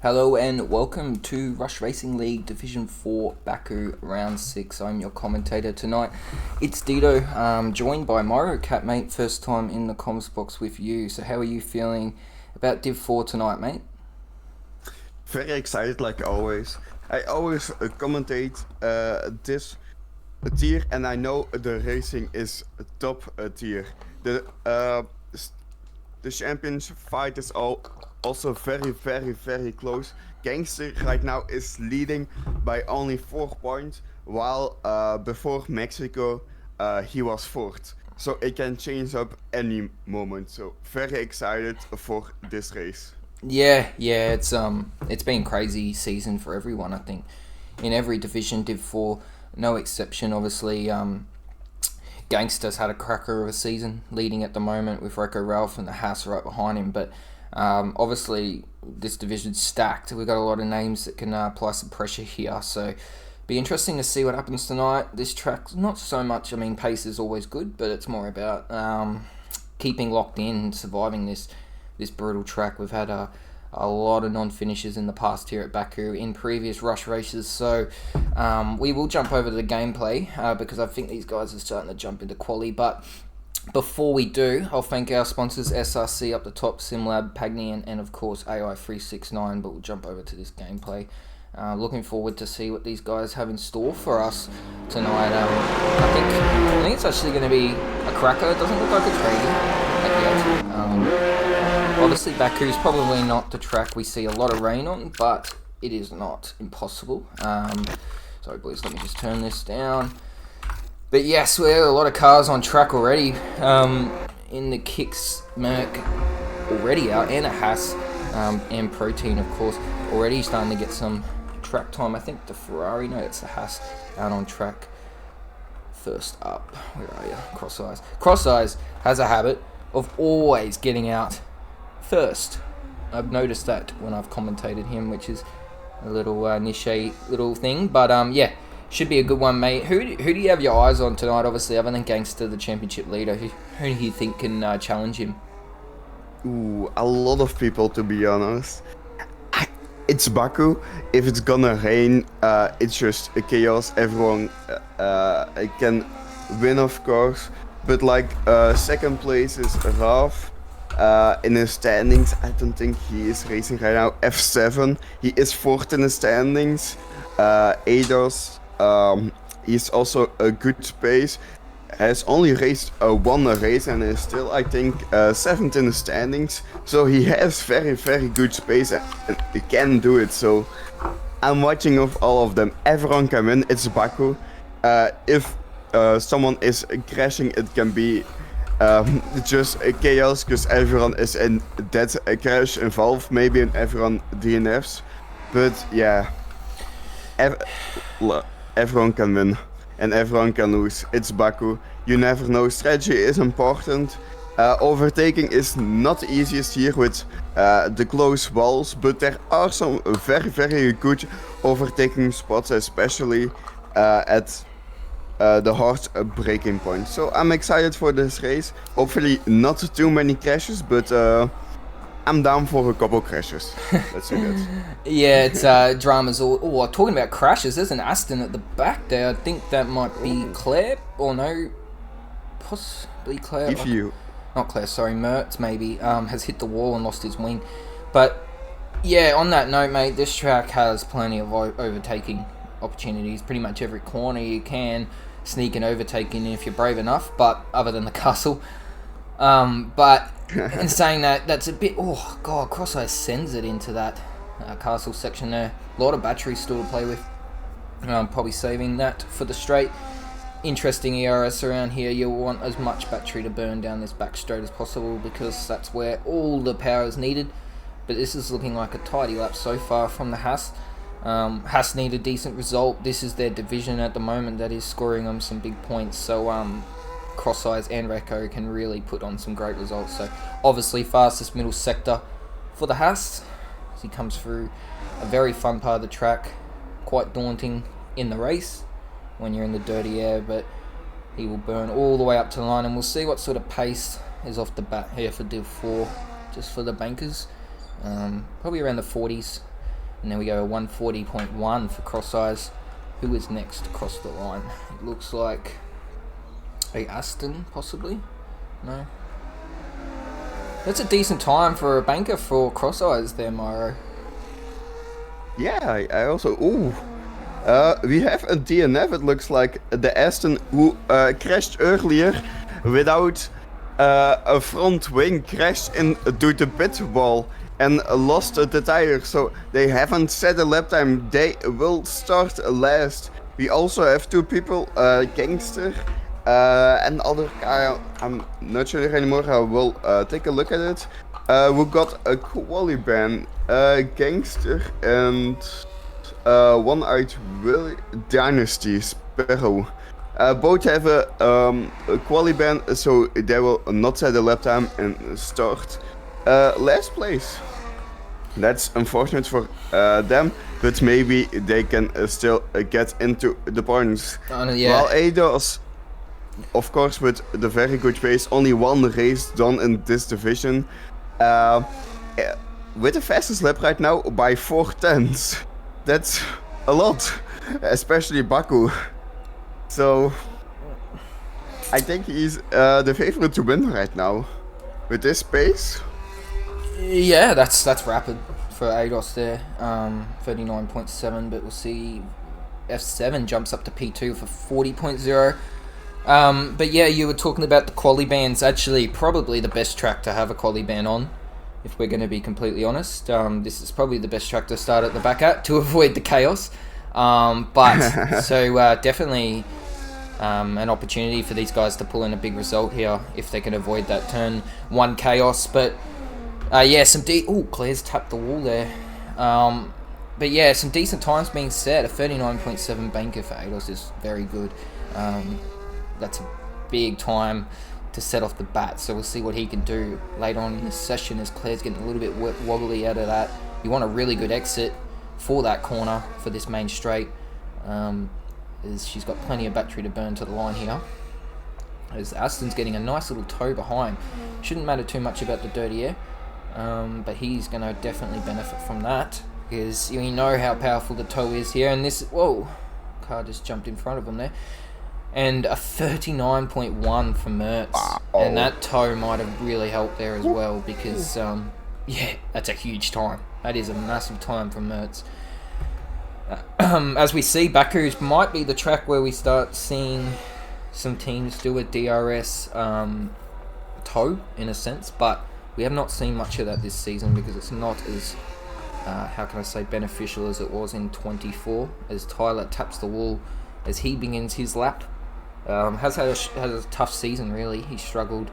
Hello and welcome to Rush Racing League Division 4 Baku Round 6. I'm your commentator tonight. It's Dito, joined by Mario Cat, mate. First time in the comms box with you. So how are you feeling about Div 4 tonight, mate? Very excited like always. I always commentate this tier and I know the racing is top tier. The champions fight is also very close. Gangster right now is leading by only 4 points, while before Mexico he was fourth. So it can change up any moment. So very excited for this race. Yeah, it's been crazy season for everyone, I think. In every division, Div 4, no exception. Obviously, Gangster's had a cracker of a season, leading at the moment with Reco Ralph and the Haas right behind him. But obviously, this division's stacked. We've got a lot of names that can apply some pressure here. So, be interesting to see what happens tonight. This track's not so much. I mean, pace is always good, but it's more about keeping locked in, surviving this brutal track. We've had a lot of non-finishers in the past here at Baku in previous rush races, so we will jump over to the gameplay because I think these guys are starting to jump into quali. But before we do, I'll thank our sponsors, SRC up the top, SimLab, Pagni, and of course AI369, but we'll jump over to this gameplay. Looking forward to see what these guys have in store for us tonight. I think it's actually going to be a cracker. It doesn't look like a trading yet. Obviously, Baku's probably not the track we see a lot of rain on, but it is not impossible. Sorry, boys, let me just turn this down. But yes, we have a lot of cars on track already. In the Kicks, Merc already out, and a Haas, and Protein, of course, already starting to get some track time. I think the Ferrari, no, it's the Haas, out on track. First up, where are you? Cross Eyes. Cross Eyes has a habit of always getting out first. I've noticed that when I've commentated him, which is a little niche little thing. But yeah, should be a good one, mate. Who do you have your eyes on tonight? Obviously, other than Gangster, the championship leader, who do you think can challenge him? Ooh, a lot of people, to be honest. It's Baku. If it's gonna rain, it's just a chaos. Everyone can win, of course. But like second place is Raf. In his standings, I don't think he is racing right now. F7, he is fourth in the standings. Eidos, he's also a good pace. Has only raced one race and is still, I think, seventh in the standings. So he has very good space and he can do it. So I'm watching of all of them. Everyone can win. It's Baku. If someone is crashing, it can be just a chaos because everyone is in that crash involved, maybe in everyone DNFs. But yeah, everyone can win and everyone can lose. It's Baku. You never know. Strategy is important. Overtaking is not the easiest here with the close walls, but there are some very good overtaking spots, especially at the hard breaking point. So I'm excited for this race. Hopefully not too many crashes, but I'm down for a couple crashes. Let's say that. Yeah, it's dramas all. Oh, talking about crashes, there's an Aston at the back there. I think that might be Claire, or no, possibly Claire. If you... Not Claire, sorry, Mertz maybe, has hit the wall and lost his wing. But yeah, on that note, mate, this track has plenty of overtaking opportunities. Pretty much every corner you can sneak and overtake in if you're brave enough, but other than the castle. But in saying that, that's a bit... Oh, God, Cross-Eye sends it into that castle section there. A lot of batteries still to play with. Probably saving that for the straight. Interesting ERS around here. You'll want as much battery to burn down this back straight as possible because that's where all the power is needed. But this is looking like a tidy lap so far from the Haas. Haas need a decent result. This is their division at the moment that is scoring them some big points. So Cross Eyes and Reco can really put on some great results. So obviously fastest middle sector for the Haas as he comes through a very fun part of the track. Quite daunting in the race when you're in the dirty air, but he will burn all the way up to the line, and we'll see what sort of pace is off the bat here for Div 4, just for the bankers. Probably around the 40s And then we go 140.1 for Cross Eyes. Who is next across the line? It looks like a Aston, possibly? No? That's a decent time for a banker for Cross Eyes there, Myro. Yeah, I also... Ooh. We have a DNF, it looks like. The Aston who crashed earlier without a front wing, crashed into the pit wall and lost the tire. So they haven't set a lap time. They will start last. We also have two people, Gangster and other guy, I'm not sure anymore. I will take a look at it. We got a quali ban, Gangster and One-Eyed Willy Dynasty Sparrow. Both have a quali ban, so they will not set a lap time and start last place. That's unfortunate for them, but maybe they can still get into the points. Yeah. While Eidos, of course, with the very good pace, only one race done in this division. With the fastest lap right now by 4/10. That's a lot, especially Baku. So I think he's the favorite to win right now. With this pace. Yeah, that's rapid for Eidos there. 39.7, but we'll see. F7 jumps up to P2 for 40.0. But yeah, you were talking about the quali bands. Actually, probably the best track to have a quali ban on, if we're going to be completely honest. This is probably the best track to start at the back at to avoid the chaos. Definitely an opportunity for these guys to pull in a big result here if they can avoid that turn 1 chaos. But yeah, Claire's tapped the wall there. But yeah, some decent times being set. A 39.7 banker for Eidos is very good. That's a big time to set off the bat, so we'll see what he can do later on in the session as Claire's getting a little bit wobbly out of that. You want a really good exit for that corner for this main straight, as she's got plenty of battery to burn to the line here. As Aston's getting a nice little toe behind. Shouldn't matter too much about the dirty air, but he's going to definitely benefit from that, because you know how powerful the toe is here. And this, whoa, car just jumped in front of him there. And a 39.1 for Mertz. Wow. And that toe might have really helped there as well, because, yeah, that's a huge time. That is a massive time for Mertz. As we see, Baku might be the track where we start seeing some teams do a DRS toe, in a sense, but we have not seen much of that this season because it's not as, how can I say, beneficial as it was in 24, as Tyler taps the wall as he begins his lap. Has had a tough season, really. He struggled,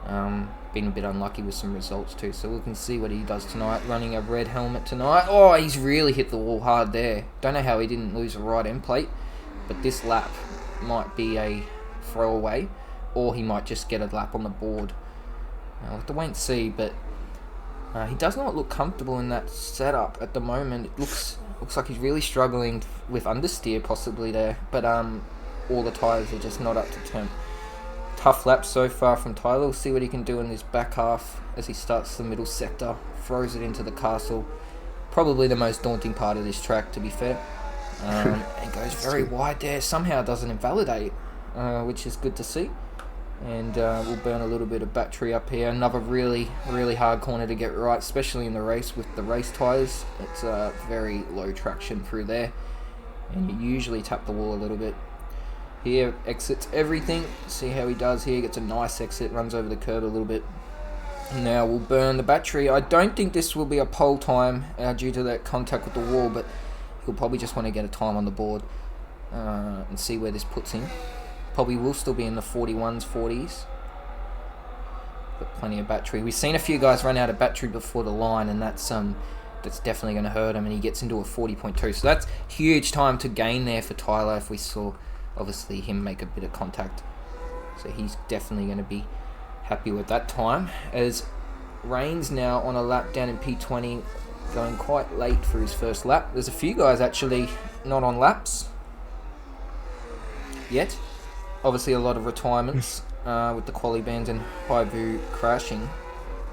been a bit unlucky with some results too, so we can see what he does tonight, running a red helmet tonight. Oh, he's really hit the wall hard there. Don't know how he didn't lose a right end plate, but this lap might be a throwaway, or he might just get a lap on the board. We'll have to wait and see, but he does not look comfortable in that setup at the moment. It looks like he's really struggling with understeer possibly there, but all the tyres are just not up to temp. Tough lap so far from Tyler. We'll see what he can do in this back half as he starts the middle sector, throws it into the castle. Probably the most daunting part of this track, to be fair. And goes very wide there. Somehow doesn't invalidate, which is good to see. And we'll burn a little bit of battery up here. Another really, really hard corner to get right, especially in the race with the race tyres. It's very low traction through there, and you usually tap the wall a little bit. Here, exits everything. See how he does here. Gets a nice exit, runs over the curb a little bit. Now we'll burn the battery. I don't think this will be a pole time due to that contact with the wall, but he'll probably just want to get a time on the board and see where this puts him. Probably will still be in the 41s, 40s. But plenty of battery. We've seen a few guys run out of battery before the line, and that's definitely going to hurt him, and he gets into a 40.2. So that's huge time to gain there for Tyler if we saw, obviously, him make a bit of contact. So he's definitely going to be happy with that time. As Rain's now on a lap down in P20, going quite late for his first lap. There's a few guys actually not on laps yet. Obviously a lot of retirements with the quali bans and Haibu crashing.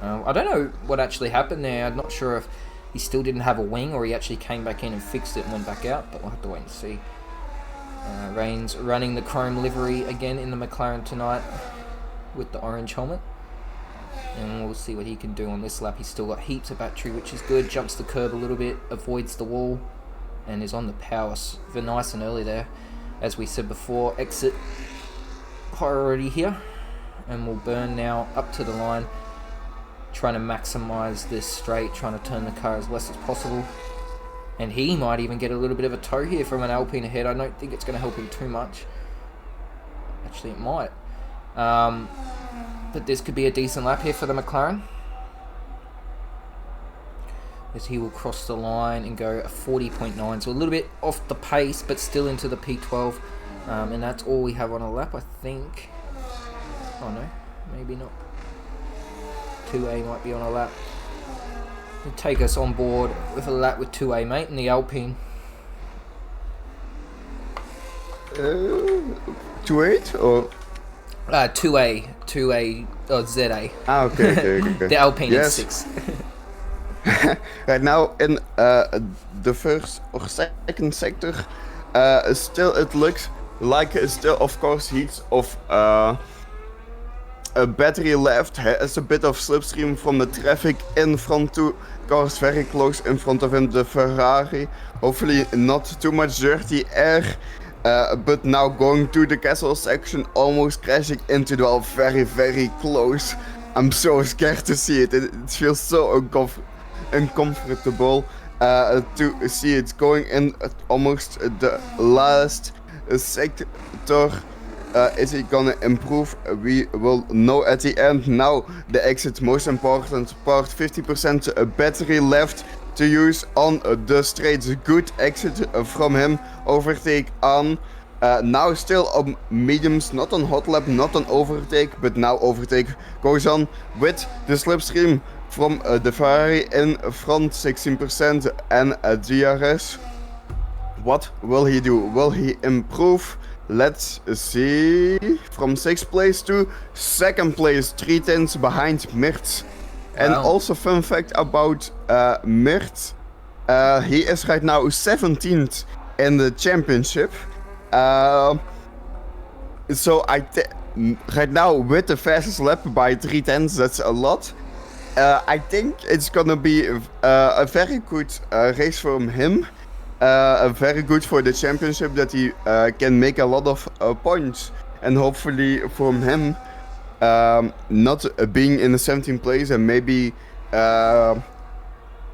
I don't know what actually happened there. I'm not sure if he still didn't have a wing, or he actually came back in and fixed it and went back out, but we'll have to wait and see. Reigns running the chrome livery again in the McLaren tonight with the orange helmet. And we'll see what he can do on this lap. He's still got heaps of battery, which is good. Jumps the curb a little bit, avoids the wall, and is on the power nice and early there. As we said before, exit priority here. And we'll burn now up to the line, trying to maximize this straight, trying to turn the car as less as possible. And he might even get a little bit of a tow here from an Alpine ahead. I don't think it's going to help him too much. Actually, it might. But this could be a decent lap here for the McLaren, as he will cross the line and go a 40.9. So a little bit off the pace, but still into the P12. And that's all we have on a lap, I think. Oh no, maybe not. 2A might be on a lap. It'll take us on board with a lap with 2A, mate, in the Alpine. 2.8 or 2A or ZA. Okay. The Alpine yes. is 6. Right now in the first or second sector, still it looks like still, of course, heats of a battery left. Has a bit of slipstream from the traffic in front, two cars very close in front of him, the Ferrari. Hopefully not too much dirty air. But now going to the castle section, almost crashing into the wall, very, very close. I'm so scared to see it. It feels so uncomfortable to see it going in at almost the last sector. Is he gonna improve? We will know at the end. Now the exit, most important part, 50% battery left to use on the straights. Good exit from him. Overtake on. Now still on mediums, not on hot lap, not on overtake, but now overtake goes on with the slipstream from the Ferrari in front, 16% and DRS. What will he do? Will he improve? Let's see. From 6th place to 2nd place, 3 tenths behind Mirtz. And also fun fact about Mirtz, he is right now 17th in the championship. So right now with the fastest lap by 3 tenths, that's a lot. I think it's gonna be a very good race from him. Very good for the championship, that he can make a lot of points, and hopefully from him not being in the 17th place and maybe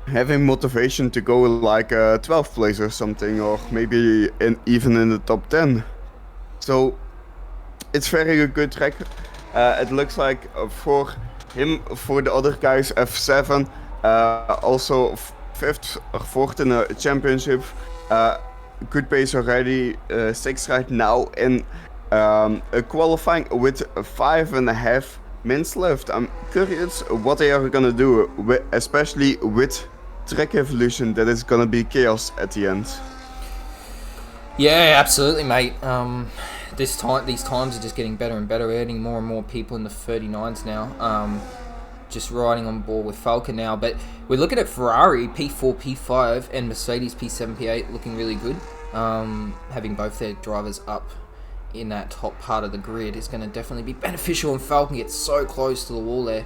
having motivation to go like 12th place or something, or maybe even in the top 10. So it's very good track. It looks like for him, for the other guys, F7 also 5th or 4th in the championship. Good pace already, 6th right now in qualifying with 5.5 minutes left. I'm curious what they are gonna do, especially with track evolution. That is gonna be chaos at the end. Yeah, absolutely, mate. These times are just getting better and better. We're adding more and more people in the 39s now. Just riding on board with Falcon now, but we're looking at Ferrari P4, P5 and Mercedes P7, P8 looking really good. Having both their drivers up in that top part of the grid is going to definitely be beneficial, and Falcon gets so close to the wall there.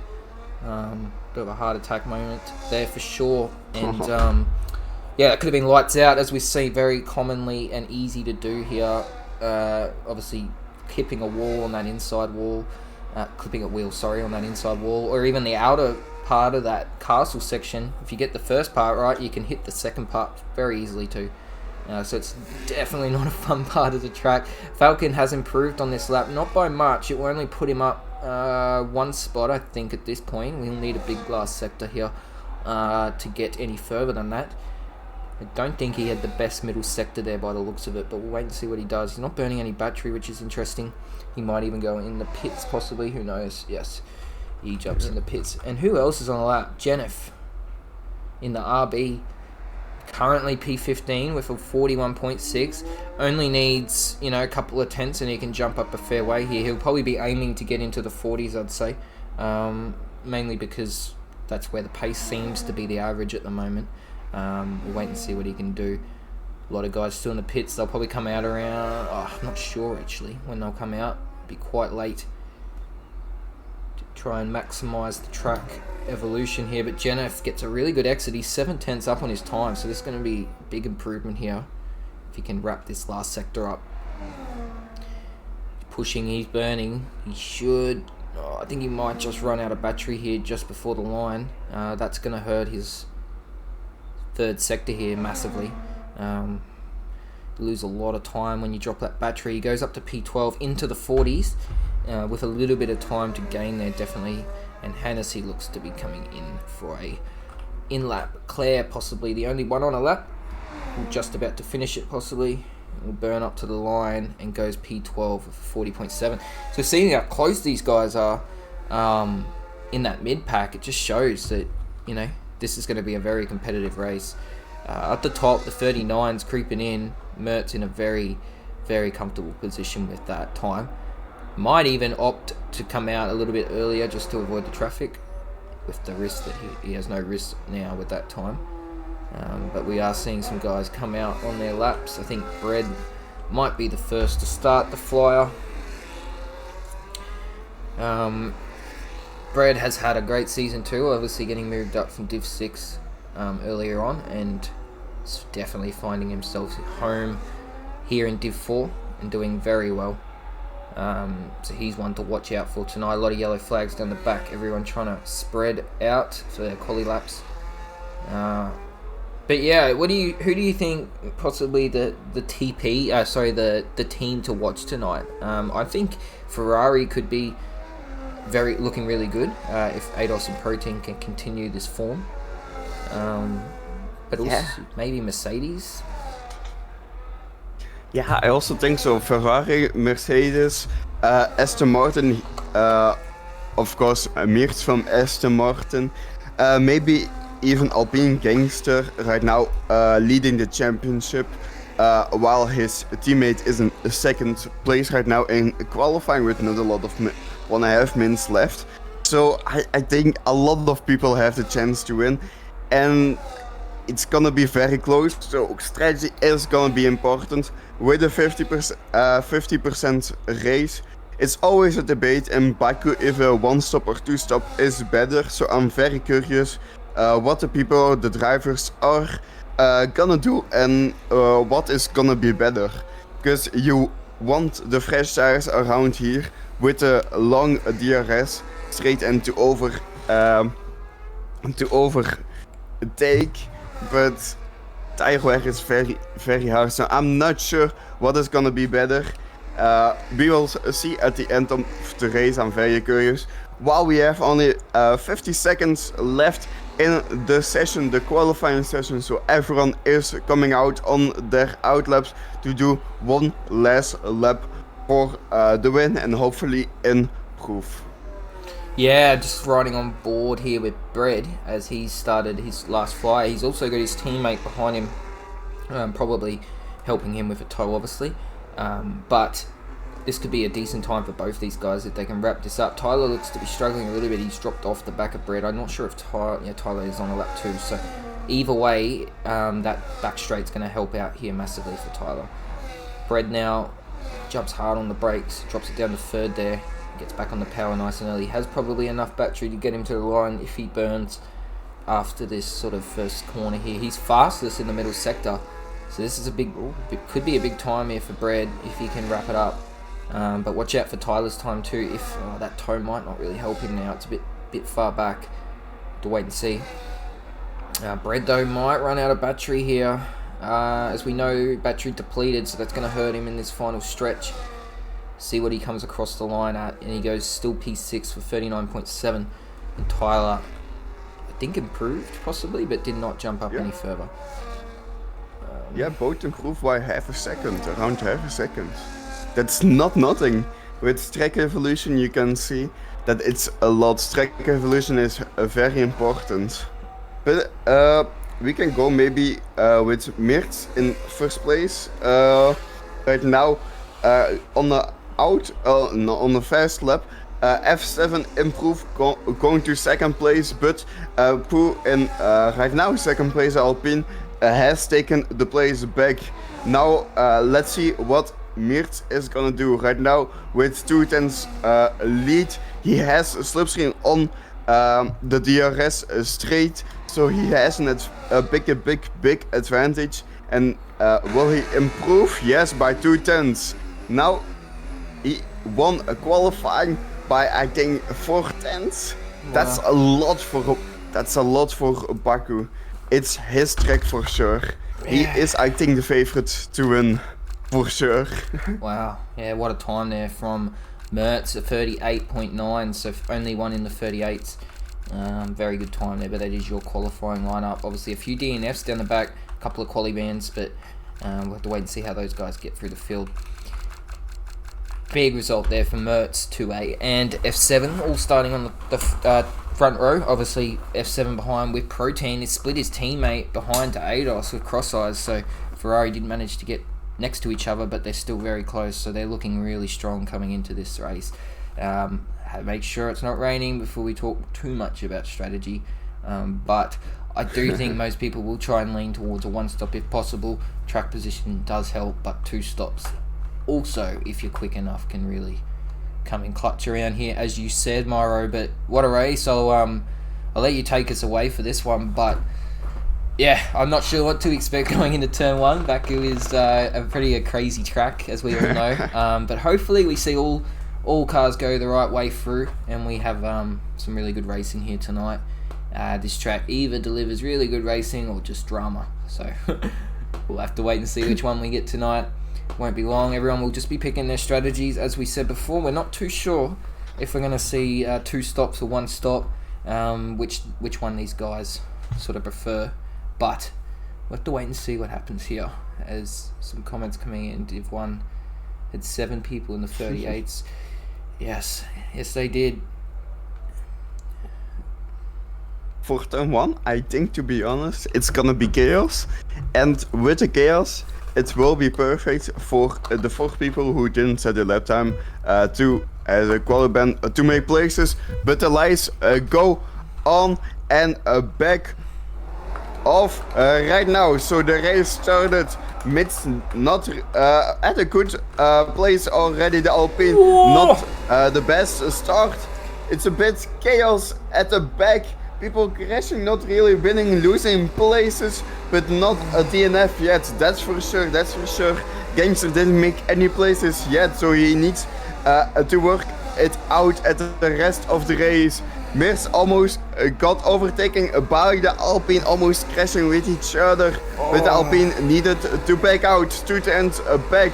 Bit of a heart attack moment there for sure. And yeah, that could have been lights out, as we see very commonly and easy to do here. Obviously clipping a wall on that inside wall. Clipping a wheel, sorry, on that inside wall, or even the outer part of that castle section. If you get the first part right, you can hit the second part very easily too. So it's definitely not a fun part of the track. Falcon has improved on this lap, not by much. It will only put him up 1 spot, I think, at this point. We'll need a big glass sector here to get any further than that. I don't think he had the best middle sector there by the looks of it, but we'll wait and see what he does. He's not burning any battery, which is interesting. He might even go in the pits, possibly. Who knows? Yes, he jumps in the pits. And who else is on the lap? Jennifer in the RB. Currently P15 with a 41.6. Only needs, a couple of tenths and he can jump up a fair way here. He'll probably be aiming to get into the 40s, I'd say. Mainly because That's where the pace seems to be the average at the moment. We'll wait and see what he can do. A lot of guys still in the pits. They'll probably come out around... I'm not sure, actually, when they'll come out. Be quite late to try and maximise the track evolution here. But Jenef gets a really good exit. He's 7/10 up on his time, so this is going to be a big improvement here if he can wrap this last sector up. He's pushing, he's burning. He should... I think he might just run out of battery here just before the line. That's going to hurt his third sector here massively. You lose a lot of time when you drop that battery. He goes up to P12 into the 40s with a little bit of time to gain there, definitely. And Hennessy looks to be coming in for a in-lap. Claire, possibly the only one on a lap. Just about to finish it, possibly. Will burn up to the line and goes P12 with 40.7. So seeing how close these guys are in that mid-pack, it just shows that, you know, this is going to be a very competitive race. At the top, the 39's creeping in. Mertz in a very, very comfortable position with that time. Might even opt to come out a little bit earlier just to avoid the traffic, with the risk that he has no risk now with that time. But we are seeing some guys come out on their laps. I think Bread might be the first to start the flyer. Bread has had a great season too, obviously getting moved up from Div 6 earlier on, and definitely finding himself at home here in Div 4 and doing very well. So he's one to watch out for tonight. A lot of yellow flags down the back, everyone trying to spread out for their quali laps. But yeah, who do you think possibly the team to watch tonight? I think Ferrari could be looking really good if ADOS and Protein can continue this form. But also maybe Mercedes. Yeah, I also think so. Ferrari, Mercedes, Aston Martin, of course, Meert from Aston Martin, maybe even Alpine Gangster right now leading the championship, while his teammate is in second place right now in qualifying with not a lot of 1.5 minutes left. So I think a lot of people have the chance to win, and it's gonna be very close. So strategy is gonna be important. With a 50% race, it's always a debate in Baku if a 1-stop or 2-stop is better. So I'm very curious what the drivers are gonna do, and what is gonna be better. Because you want the fresh tires around here with a long DRS straight and to overtake, but tire wear is very, very hard. So I'm not sure what is gonna be better. We will see at the end of the race. I'm very curious. While we have only 50 seconds left in the session, the qualifying session, so everyone is coming out on their outlaps to do one last lap for the win and hopefully improve. Yeah, just riding on board here with Bread as he started his last fly. He's also got his teammate behind him, probably helping him with a tow, obviously. But this could be a decent time for both these guys if they can wrap this up. Tyler looks to be struggling a little bit. He's dropped off the back of Bread. I'm not sure if Tyler is on a lap too. So either way, that back straight's going to help out here massively for Tyler. Bread now jumps hard on the brakes, drops it down to third there. Gets back on the power nice and early. Has probably enough battery to get him to the line if he burns after this sort of first corner here. He's fastest in the middle sector, so this is could be a big time here for Bread if he can wrap it up. But watch out for Tyler's time too. If that toe might not really help him now. It's a bit far back. To wait and see. Bread though might run out of battery here. As we know, battery depleted, so that's going to hurt him in this final stretch. See what he comes across the line at, and he goes still P6 for 39.7. And Tyler, I think improved possibly, but did not jump up any further. Yeah, both improved by around half a second. That's not nothing. With track evolution, you can see that it's a lot. Track evolution is very important. But we can go maybe with Mirtz in first place. Right now, on the fast lap, F7 improve, going to second place, but Pooh in right now second place Alpine has taken the place back. Now let's see what Mirt is gonna do right now with 2 tenths lead. He has a slipstream on the DRS straight, so he has a big advantage. And will he improve? Yes, by 2 tenths. Now he won a qualifying by I think 4 tenths. Wow. That's a lot for Baku. It's his track for sure. Yeah. He is, I think, the favorite to win for sure. Wow, yeah, what a time there from Mertz at 38.9, so only one in the 38s. Very good time there, but that is your qualifying lineup. Obviously a few DNFs down the back, a couple of quali bands, but we'll have to wait and see how those guys get through the field. Big result there for Mertz, 2A and F7, all starting on the front row. Obviously, F7 behind with Protein. He split his teammate behind to ADOS with Cross Eyes, so Ferrari didn't manage to get next to each other, but they're still very close, so they're looking really strong coming into this race. Make sure it's not raining before we talk too much about strategy, but I do think most people will try and lean towards a one-stop if possible. Track position does help, but 2 stops also, if you're quick enough, can really come in clutch around here, as you said, Myro. But what a race. I'll let you take us away for this one, but yeah, I'm not sure what to expect going into turn 1. Baku is a pretty crazy track, as we all know, but hopefully we see all cars go the right way through, and we have some really good racing here tonight. This track either delivers really good racing or just drama, so we'll have to wait and see which one we get tonight. Won't be long. Everyone will just be picking their strategies. As we said before, we're not too sure if we're going to see 2 stops or 1 stop, which one these guys sort of prefer, but we'll have to wait and see what happens here. As some comments coming in, Div 1 had 7 people in the 38s. Yes they did. For turn 1, I think, to be honest, it's gonna be chaos, and with the chaos it will be perfect for the 4 people who didn't set the lap time to the qualify to make places. But the lights go on and back off right now. So the race started not at a good place already. The Alpine, not the best start. It's a bit chaos at the back. People crashing, not really winning, losing places, but not a DNF yet. That's for sure. Gangster didn't make any places yet, so he needs to work it out at the rest of the race. Mirs almost got overtaken by the Alpine, almost crashing with each other, but the Alpine needed to back out. 2 tenths back.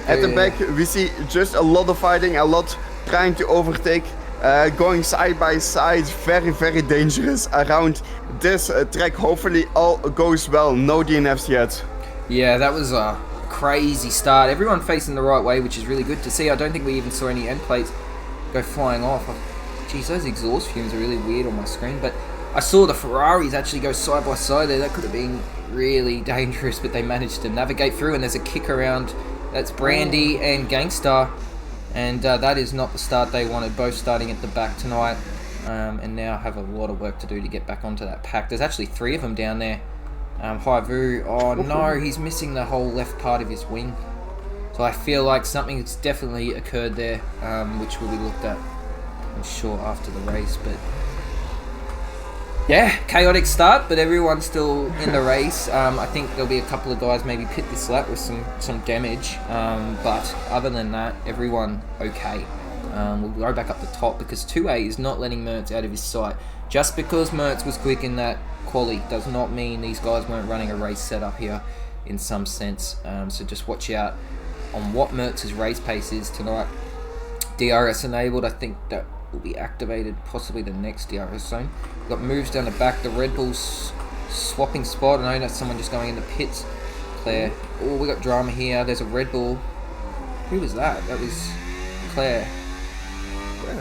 At the back, we see just a lot of fighting, a lot trying to overtake. Going side by side, very dangerous around this track. Hopefully all goes well, no DNFs yet. Yeah, that was a crazy start. Everyone facing the right way, which is really good to see. I don't think we even saw any end plates go flying off. Geez, those exhaust fumes are really weird on my screen, but I saw the Ferraris actually go side by side there. That could have been really dangerous, but they managed to navigate through, and there's a kick around. That's Brandy and Gangstar. And that is not the start they wanted, both starting at the back tonight, and now have a lot of work to do to get back onto that pack. There's actually 3 of them down there. Haivu, oh no, he's missing the whole left part of his wing. So I feel like something's definitely occurred there, which will be looked at, I'm sure, after the race. But yeah, chaotic start, but everyone's still in the race. I think there'll be a couple of guys maybe pit this lap with some damage, but other than that, everyone okay. We'll go back up the top because 2A is not letting Mertz out of his sight. Just because Mertz was quick in that quali does not mean these guys weren't running a race setup here in some sense. So just watch out on what Mertz's race pace is tonight. DRS enabled, I think that will be activated possibly the next DRS zone. We've got moves down the back, the Red Bull's swapping spot. I know that's someone just going in the pits. Claire. Oh, we got drama here. There's a Red Bull. Who was that? That was Claire.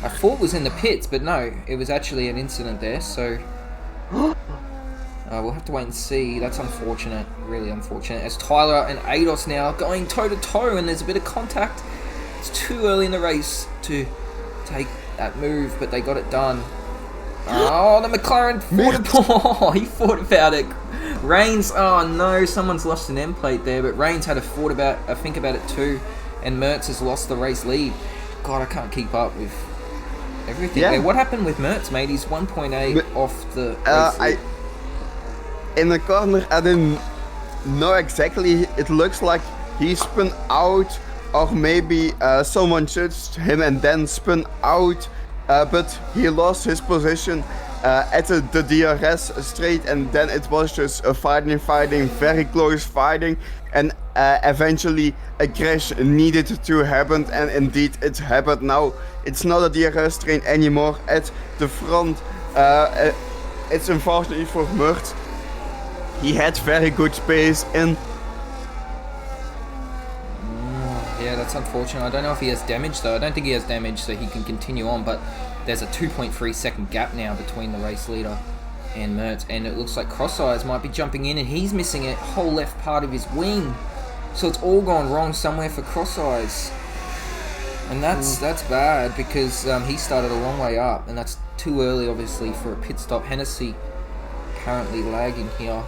I thought it was in the pits, but no, it was actually an incident there, so we'll have to wait and see. That's unfortunate, really unfortunate. As Tyler and ADOS now going toe to toe, and there's a bit of contact. It's too early in the race to take that move, but they got it done. Oh, the McLaren fought he fought about it. Reigns, oh no, someone's lost an end plate there, but Reigns had a think about it too, and Mertz has lost the race lead. God, I can't keep up with everything. Yeah. What happened with Mertz, mate? He's 1.8 off the race lead. In the corner, I didn't know exactly. It looks like he spun out, or maybe someone touched him and then spun out, but he lost his position at the DRS straight, and then it was just a fighting, very close fighting, and eventually a crash needed to happen, and indeed it happened. Now it's not a DRS train anymore at the front. It's unfortunately for Mertz. He had very good space in. Yeah, that's unfortunate. I don't know if he has damage though. I don't think he has damage, so he can continue on, but there's a 2.3 second gap now between the race leader and Mertz, and it looks like Cross Eyes might be jumping in, and he's missing a whole left part of his wing. So it's all gone wrong somewhere for Cross Eyes. And that's bad, because he started a long way up, and that's too early obviously for a pit stop. Hennessy currently lagging here.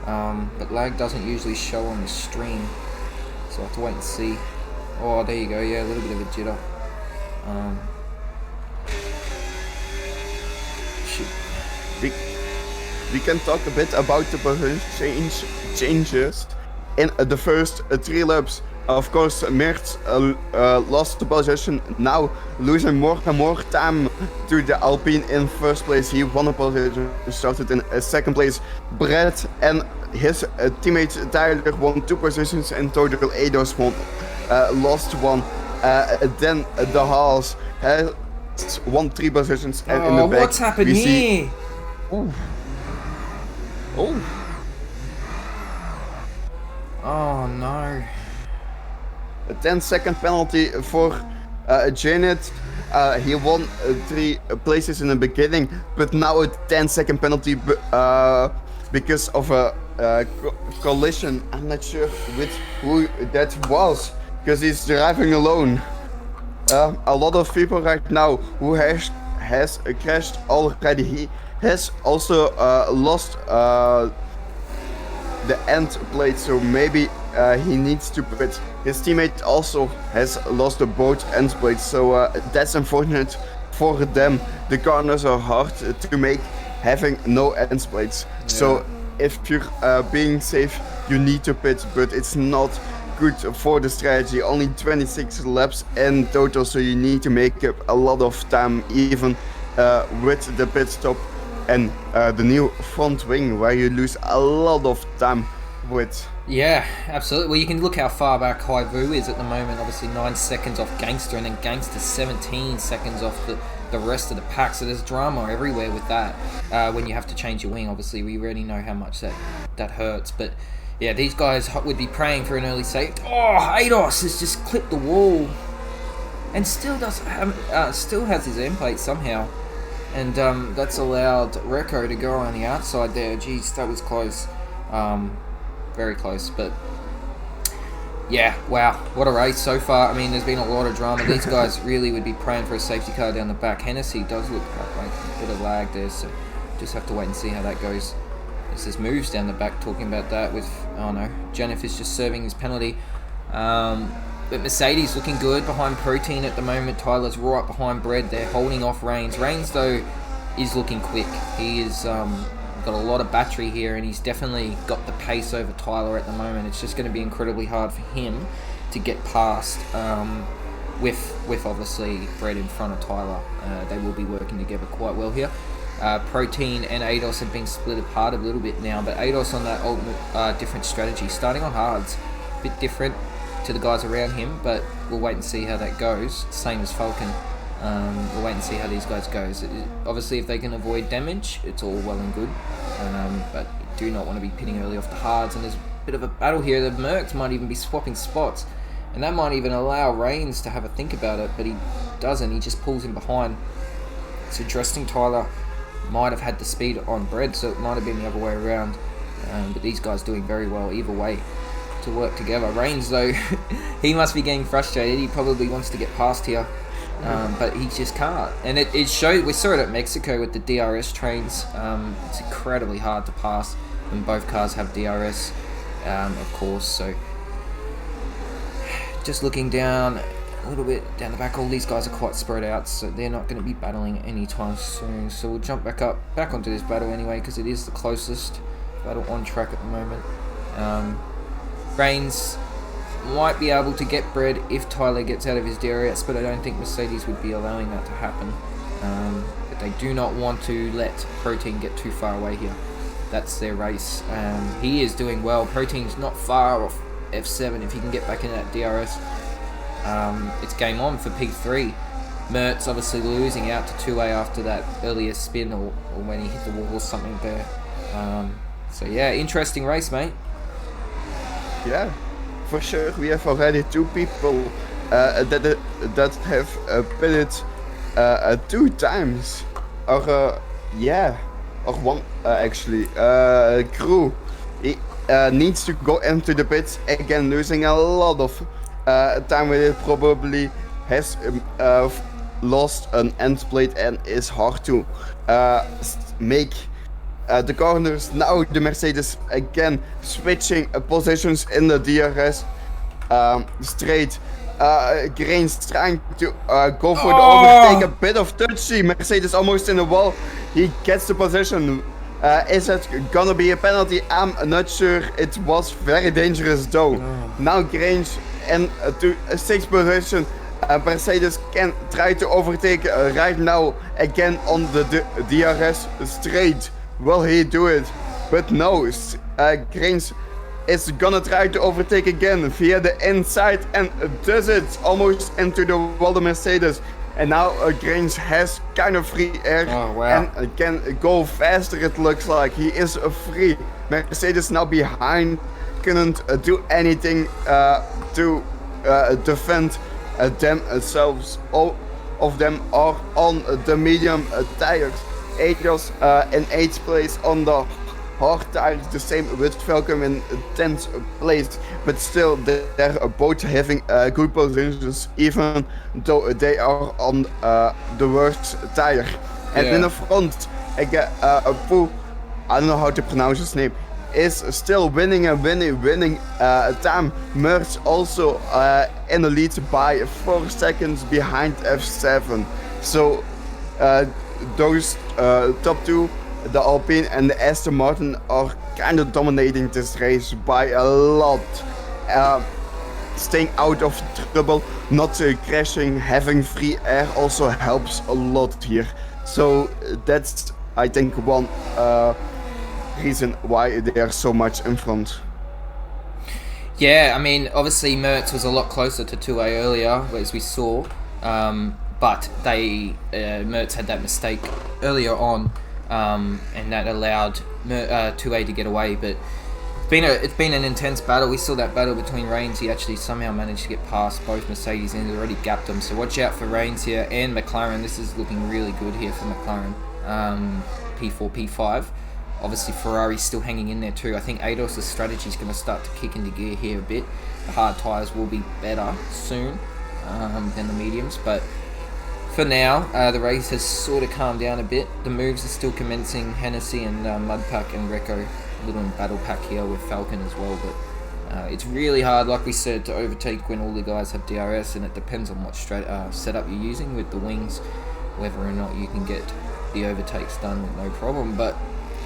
But lag doesn't usually show on the stream, so I'll have to wait and see. Oh, there you go, yeah, a little bit of a jitter. We can talk a bit about the position changes in the first 3 laps. Of course, Mertz lost the position, now losing more and more time to the Alpine in first place. He won a position, started in second place. Brett and his teammate Tyler won 2 positions in total. Eidos lost 1. Then the Haas has won 3 positions, and in the back what's happened here? Oh no. A 10-second penalty for Janet. He won 3 places in the beginning, but now a 10-second penalty because of a collision. I'm not sure with who that was, because he's driving alone. A lot of people right now who has crashed already. He has also lost the end plate, so maybe he needs to pit. His teammate also has lost both end plates, so that's unfortunate for them. The corners are hard to make, having no end plates. Yeah. So if you're being safe, you need to pit, but it's not good for the strategy. Only 26 laps in total, so you need to make up a lot of time, even with the pit stop and the new front wing, where you lose a lot of time with. Yeah, absolutely. Well, you can look how far back Haivu is at the moment. Obviously 9 seconds off Gangster, and then Gangster 17 seconds off the rest of the pack. So there's drama everywhere with that. When you have to change your wing, obviously we already know how much that hurts. But yeah, these guys would be praying for an early save. Oh, Eidos has just clipped the wall, and still has his end plate somehow. And that's allowed Reco to go on the outside there. Jeez, that was close. Very close, but yeah, wow, what a race so far. I mean, there's been a lot of drama. These guys really would be praying for a safety car down the back. Hennessy does look like a bit of lag there, so just have to wait and see how that goes. There's moves down the back talking about that with, oh no, Jennifer's just serving his penalty. But Mercedes looking good behind Protein at the moment. Tyler's right behind Bread. They're holding off Reigns. Reigns, though, is looking quick. He is got a lot of battery here, and he's definitely got the pace over Tyler at the moment. It's just going to be incredibly hard for him to get past with obviously Bread in front of Tyler. They will be working together quite well here. Protein and Eidos have been split apart a little bit now, but Eidos on that old different strategy, starting on hards, a bit different to the guys around him, but we'll wait and see how that goes. Same as Falcon. We'll wait and see how these guys go. Obviously, if they can avoid damage, it's all well and good, but you do not want to be pitting early off the hards, and there's a bit of a battle here. The Mercs might even be swapping spots, and that might even allow Reigns to have a think about it, but he doesn't. He just pulls him behind. It's interesting. Tyler might have had the speed on Bread, so it might have been the other way around, but these guys doing very well either way to work together. Reigns, though, he must be getting frustrated. He probably wants to get past here. but he just can't. And it showed. We saw it at Mexico with the DRS trains. It's incredibly hard to pass when both cars have DRS, of course. So just looking down a little bit down the back, all these guys are quite spread out, so they're not going to be battling anytime soon. So we'll jump back onto this battle anyway, because it is the closest battle on track at the moment. Reigns might be able to get bred if Tyler gets out of his DRS, but I don't think Mercedes would be allowing that to happen. But they do not want to let Protein get too far away here. That's their race. He is doing well. Protein's not far off F7 if he can get back into that DRS. It's game on for P3. Mertz obviously losing out to 2A after that earlier spin or when he hit the wall or something there. So yeah, interesting race, mate. Yeah, for sure. We have already two people that have pitted 2 times, or one actually. Crew he needs to go into the pits again, losing a lot of time with it. Probably has lost an end plate and is hard to make the corners. Now the Mercedes again switching positions in the DRS straight. Grains trying to go for the overtake, a bit of touchy. Mercedes almost in the wall. He gets the position. Is it gonna be a penalty? I'm not sure. It was very dangerous though. Now Grains in to 6th position. Mercedes can try to overtake right now again on the DRS straight. Will he do it? But no, Grains is gonna try to overtake again via the inside and does it almost into the wall, the Mercedes. And now Grains has kind of free air and can go faster, it looks like. He is free. Mercedes now behind, couldn't do anything to defend themselves. All of them are on the medium tires. Adios in 8th place on the hard tires, the same with Falcon in 10th place, but still they're both having good positions, even though they are on the worst tire. And in the front, again, Pooh, I don't know how to pronounce his name, is still winning time. Mertz also in the lead by 4 seconds behind F7. So those top two, the Alpine and the Aston Martin, are kind of dominating this race by a lot. Staying out of trouble, not crashing, having free air also helps a lot here. So that's, I think, one reason why they are so much in front. Yeah, I mean, obviously Mertz was a lot closer to 2A earlier, as we saw, but Mertz had that mistake earlier on, and that allowed 2A to get away. But it's been an intense battle. We saw that battle between Reigns. He actually somehow managed to get past both Mercedes and he's already gapped them. So watch out for Reigns here and McLaren. This is looking really good here for McLaren. P4, P5. Obviously Ferrari's still hanging in there too. I think ADOS' strategy is going to start to kick into gear here a bit. The hard tyres will be better soon than the mediums, but for now, the race has sort of calmed down a bit. The moves are still commencing. Hennessy and Mudpack and Recco, a little battle pack here with Falcon as well. But it's really hard, like we said, to overtake when all the guys have DRS, and it depends on what setup you're using with the wings, whether or not you can get the overtakes done with no problem. But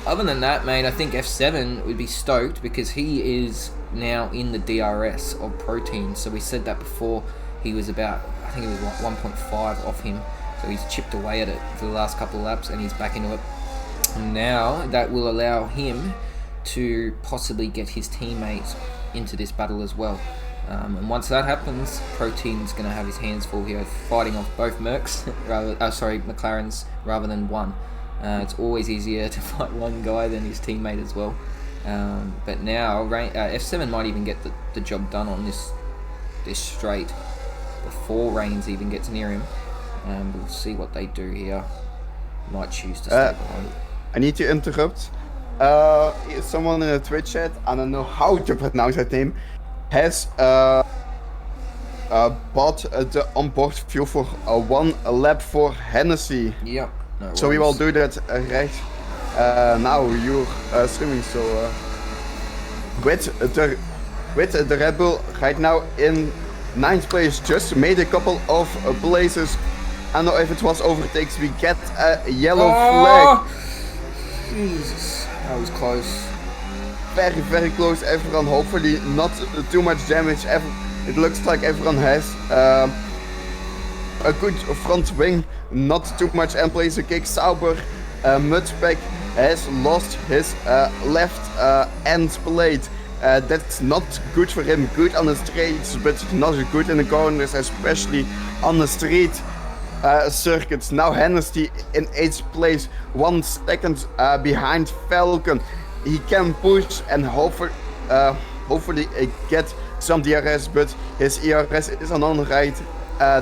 other than that, mate, I think F7 would be stoked because he is now in the DRS of Protein. So we said that before. He was about, I think it was 1.5 off him. So he's chipped away at it for the last couple of laps and he's back into it. And now that will allow him to possibly get his teammates into this battle as well. And once that happens, Protein's going to have his hands full here, fighting off both McLarens rather than one. It's always easier to fight one guy than his teammate as well. But now F7 might even get the job done on this straight before Reigns even gets near him. We'll see what they do here. Might choose to stay behind. I need to interrupt. Someone in the Twitch chat, I don't know how to pronounce that name, has bought the onboard fuel for 1 lap for Hennessy. Yep. No So we will worries. do that right now. You're streaming, so with the Red Bull right now in 9th place, just made a couple of places. I don't know if it was overtakes. We get a yellow flag. Jesus, that was close. Very, very close, everyone. Hopefully not too much damage. It looks like everyone has a good front wing, not too much end place. A kick. Sauber Mudspec has lost his left end plate. That's not good for him. Good on the straights, but not good in the corners, especially on the street circuits. Now Hennessy in 8th place, 1 second behind Falcon. He can push and hopefully get some DRS, but his ERS is on the right.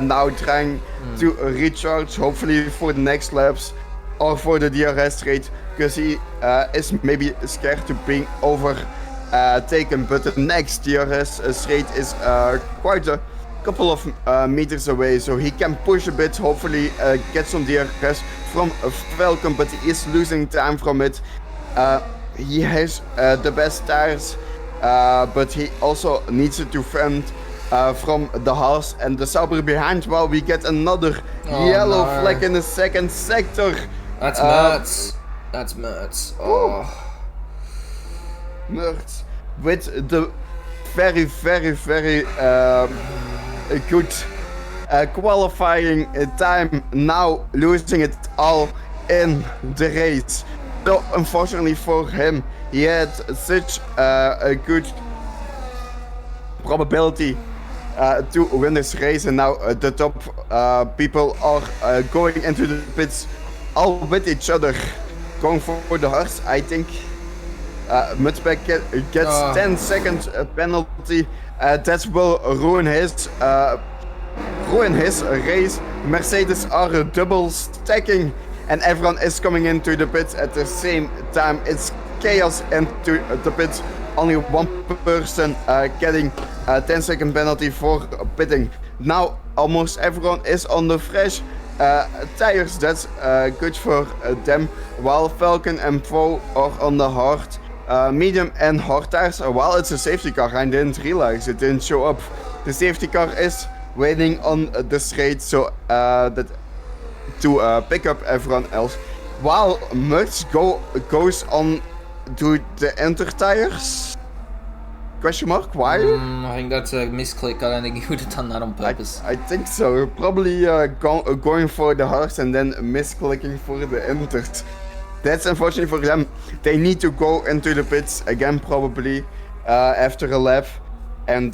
Now trying to recharge, hopefully for the next laps or for the DRS straight, because he is maybe scared to being overtaken. But the next DRS straight is quite a couple of meters away, so he can push a bit, hopefully get some DRS from Falcon, but he is losing time from it. He has the best tires, but he also needs to defend from the Haas and the Sauber behind, while we get another yellow flag in the second sector. That's Mertz. That's Mertz. Oh. Mertz with the very, very, very good qualifying time, now losing it all in the race. So unfortunately for him, he had such a good probability to win this race, and now the top people are going into the pits all with each other, going for the horse. I think Mudspec gets 10 seconds penalty. That will ruin his race. Mercedes are double stacking, and everyone is coming into the pits at the same time. It's chaos into the pits. Only one person getting a 10-second penalty for pitting. Now almost everyone is on the fresh tires. That's good for them. While Falcon and Vo are on the hard, medium and hard tires. While it's a safety car, I didn't realize it didn't show up. The safety car is waiting on the straight, so that to pick up everyone else. While Mertz goes on to the enter tires. Question mark? Why? I think that's a misclick. I don't think he would have done that on purpose. I think so. Probably going for the horse and then misclicking for the enters. That's unfortunate for them. They need to go into the pits again, probably after a lap, and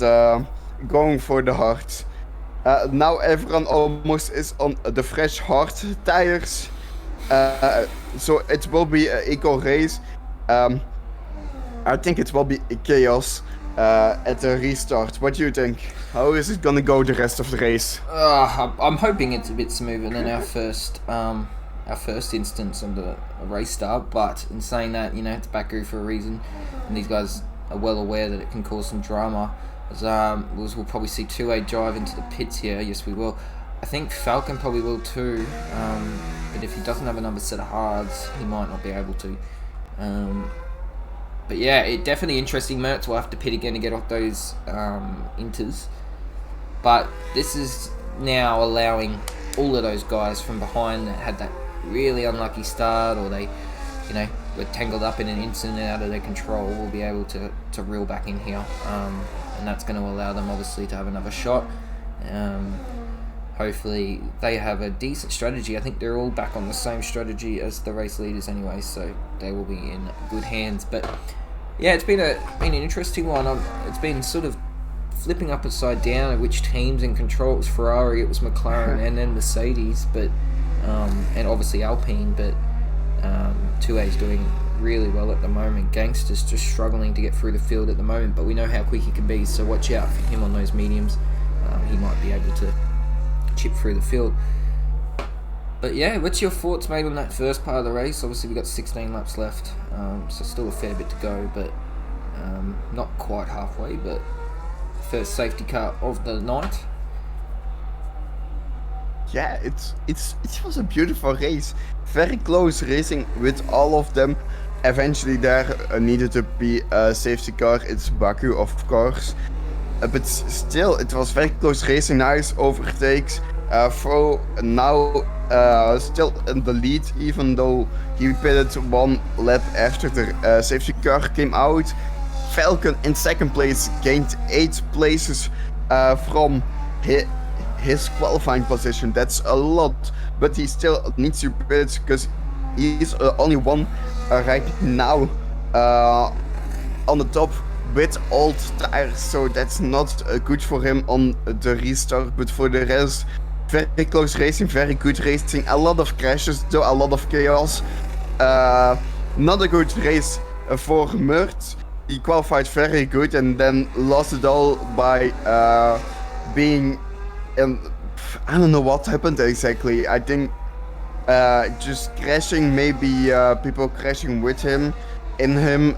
going for the hard. Now everyone almost is on the fresh hard tires, so it will be an equal race. I think it will be chaos at the restart. What do you think? How is it gonna go the rest of the race? I'm hoping it's a bit smoother than our first instance on the race start. But in saying that, it's Baku for a reason, and these guys are well aware that it can cause some drama. As we'll probably see 2A drive into the pits here. Yes, we will. I think Falcon probably will too. But if he doesn't have another set of hards, he might not be able to. But yeah, it definitely interesting. Mertz will have to pit again to get off those inters. But this is now allowing all of those guys from behind that had that really unlucky start, or they, were tangled up in an incident out of their control, will be able to reel back in here. And that's going to allow them obviously to have another shot. Hopefully they have a decent strategy. I think they're all back on the same strategy as the race leaders anyway, so they will be in good hands. But yeah, it's been an interesting one. It's been sort of flipping up upside down of which teams in control. It was Ferrari, it was McLaren, and then Mercedes, but and obviously Alpine. But 2A is doing really well at the moment. Gangster's just struggling to get through the field at the moment, but we know how quick he can be, so watch out for him on those mediums. He might be able to chip through the field. But yeah, what's your thoughts made on that first part of the race? Obviously we got 16 laps left, so still a fair bit to go, but not quite halfway. But first safety car of the night. yeah, it was a beautiful race, very close racing with all of them. Eventually, there needed to be a safety car. It's Baku, of course, but still, it was very close racing. Nice overtakes. Fro now still in the lead, even though he pitted one lap after the safety car came out. Falcon in second place gained 8 places from his qualifying position. That's a lot, but he still needs to pit because he's only one right now on the top with old tires, so that's not good for him on the restart. But for the rest, very close racing, very good racing, a lot of crashes, though a lot of chaos. Not a good race for Mert. He qualified very good and then lost it all by being I don't know what happened exactly. I think just crashing, maybe people crashing with him, in him.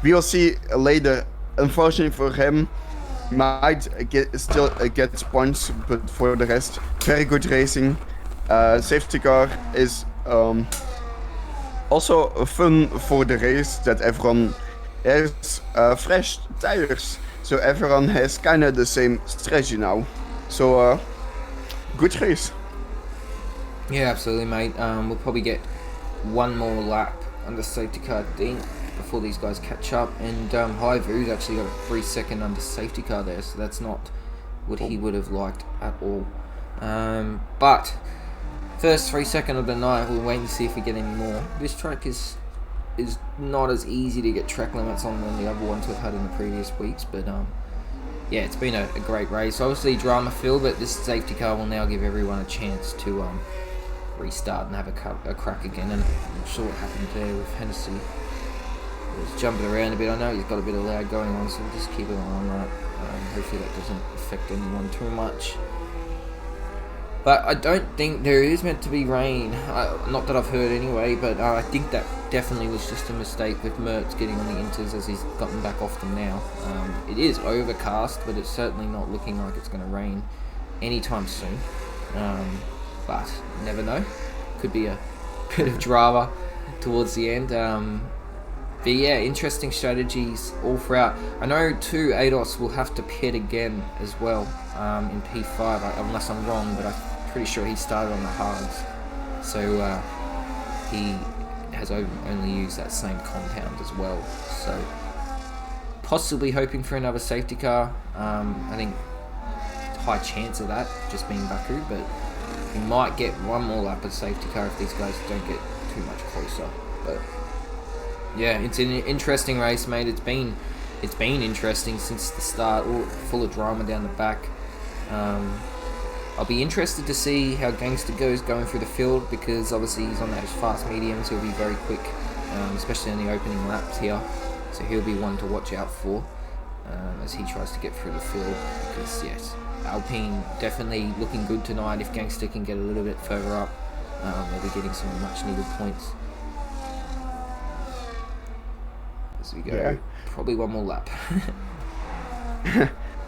We will see later. Unfortunately for him, might still get points, but for the rest, very good racing. Safety car is also fun for the race, that everyone has fresh tires, so everyone has kind of the same strategy now. So good race. Yeah, absolutely, mate. We'll probably get one more lap under safety car, I think, before these guys catch up. And Haivu's actually got a 3-second under safety car there, so that's not what he would have liked at all. But first 3-second of the night, we'll wait and see if we get any more. This track is not as easy to get track limits on than the other ones we've had in the previous weeks, but yeah, it's been a great race. Obviously drama filled, but this safety car will now give everyone a chance to restart and have a crack again. And I'm not sure what happened there with Hennessy. He's jumping around a bit. I know he's got a bit of lag going on, so we'll just keep an eye on that. Hopefully that doesn't affect anyone too much. But I don't think there is meant to be rain. Not that I've heard anyway, but I think that definitely was just a mistake with Mertz getting on the inters as he's gotten back off them now. It is overcast, but it's certainly not looking like it's going to rain anytime soon. But you never know. Could be a bit of drama towards the end. But yeah, interesting strategies all throughout. I know 2 ADOS will have to pit again as well in P5, unless I'm wrong, but I'm pretty sure he started on the hards. So he has only used that same compound as well. So possibly hoping for another safety car. I think high chance of that, just being Baku, but he might get one more lap of safety car if these guys don't get too much closer. But yeah, it's an interesting race, mate. It's been interesting since the start, all full of drama down the back. I'll be interested to see how Gangster goes going through the field, because obviously he's on those fast mediums. He'll be very quick, especially in the opening laps here. So he'll be one to watch out for as he tries to get through the field. Because yes, Alpine definitely looking good tonight. If Gangster can get a little bit further up, they'll be getting some much needed points. As we go, yeah. Probably one more lap.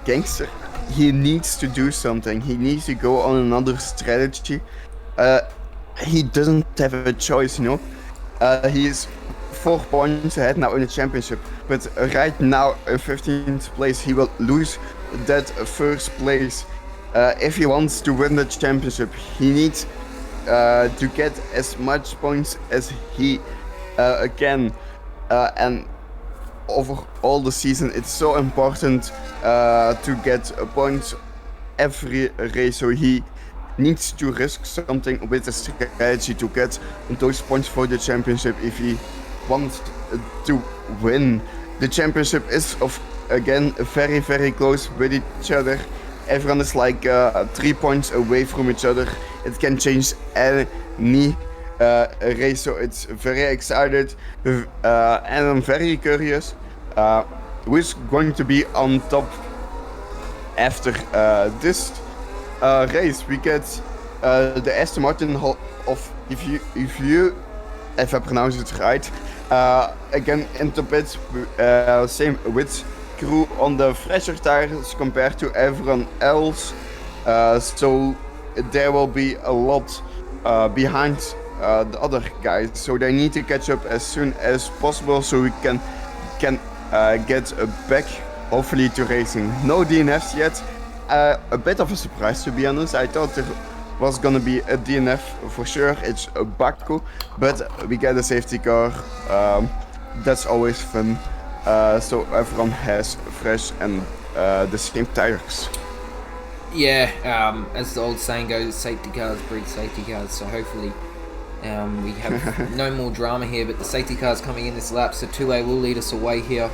Gangster, he needs to do something. He needs to go on another strategy. He doesn't have a choice, you know. He's 4 points ahead now in the championship, but right now in 15th place, he will lose that first place. If he wants to win the championship, he needs to get as much points as he can. And over all the season, it's so important to get points every race, so he needs to risk something with the strategy to get those points for the championship if he wants to win. The championship is again very, very close with each other. Everyone is like 3 points away from each other. It can change any race, so it's very excited, and I'm very curious who's going to be on top after this race. We get the Aston Martin of if I pronounce it right, again into pits, same with crew on the fresher tires compared to everyone else. So they will be a lot behind the other guys. So they need to catch up as soon as possible so we can get back, hopefully, to racing. No DNFs yet. A bit of a surprise, to be honest. I thought there was gonna be a DNF for sure. It's a Baku, but we get a safety car. That's always fun. So everyone has fresh and the same tires. Yeah, as the old saying goes, safety cars breed safety cars. So hopefully we have no more drama here. But the safety cars coming in this lap, so 2A will lead us away here.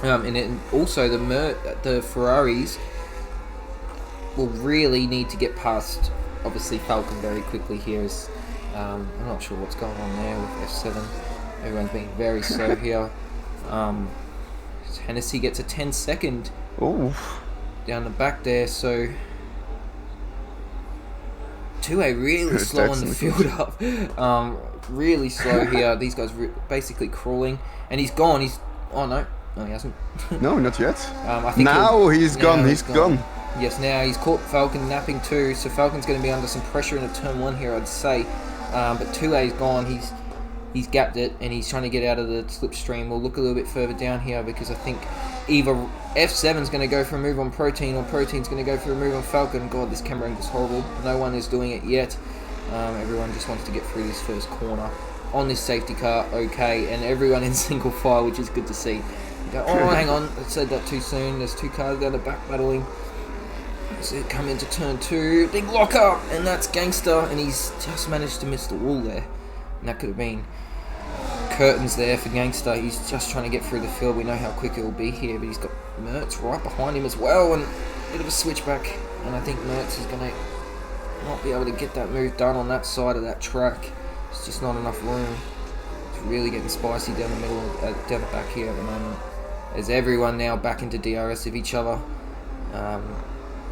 And then also the Ferraris will really need to get past, obviously, Falcon very quickly here. I'm not sure what's going on there with F7. Everyone's being very slow here. Hennessy gets a 10-second down the back there, so 2A really slow on the field up. Really slow here. These guys basically crawling, and he's gone. No, he hasn't. No, not yet. I think he's gone. He's gone. Yes, now he's caught Falcon napping too, so Falcon's going to be under some pressure in a turn 1 here, I'd say. But 2A's gone. He's gapped it, and he's trying to get out of the slipstream. We'll look a little bit further down here because I think either F7's going to go for a move on Protein or Protein's going to go for a move on Falcon. God, this camera angle is horrible. No one is doing it yet. Everyone just wants to get through this first corner on this safety car, okay, and everyone in single file, which is good to see. Hang on, I said that too soon. There's 2 cars down the back battling. So come into turn 2, big lock up, and that's Gangster, and he's just managed to miss the wall there. And that could have been curtains there for Gangster. He's just trying to get through the field. We know how quick it will be here, but he's got Mertz right behind him as well, and a bit of a switchback. And I think Mertz is going to not be able to get that move done on that side of that track. It's just not enough room. It's really getting spicy down the middle, down the back here at the moment. There's everyone now back into DRS of each other.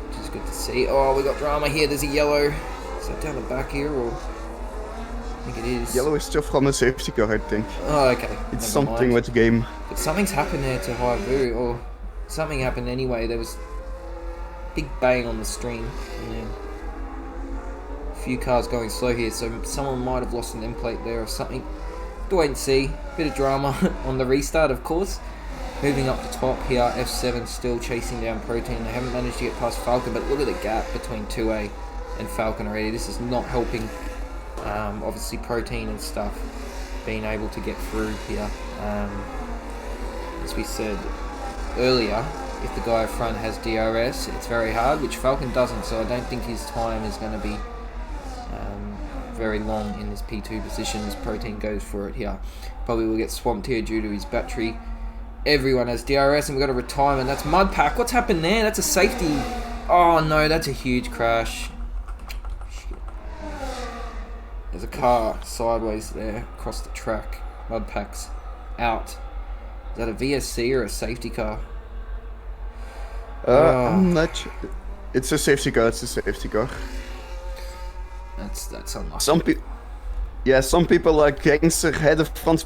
Which is good to see. Oh, we got drama here. There's a yellow. Is that down the back here, or? I think it is. Yellow is still from the safety car, I think. Oh, okay. It's something with the game. But something's happened there to Haivu, or something happened anyway. There was big bang on the stream, and then a few cars going slow here, so someone might have lost an end plate there or something. To wait and see. Bit of drama on the restart, of course. Moving up the top here, F7 still chasing down Protein. They haven't managed to get past Falcon, but look at the gap between 2A and Falcon already. This is not helping, obviously, Protein and stuff being able to get through here. As we said earlier, if the guy up front has DRS, it's very hard, which Falcon doesn't, so I don't think his time is going to be very long in this P2 position as Protein goes for it here. Probably will get swamped here due to his battery. Everyone has DRS, and we've got a retirement. That's Mudpack. What's happened there? That's a safety. Oh no, that's a huge crash. Shit. There's a car sideways there across the track. Mudpack's out. Is that a VSC or a safety car? I'm not sure. It's a safety car. That's unlucky. Some people like Gangster had the front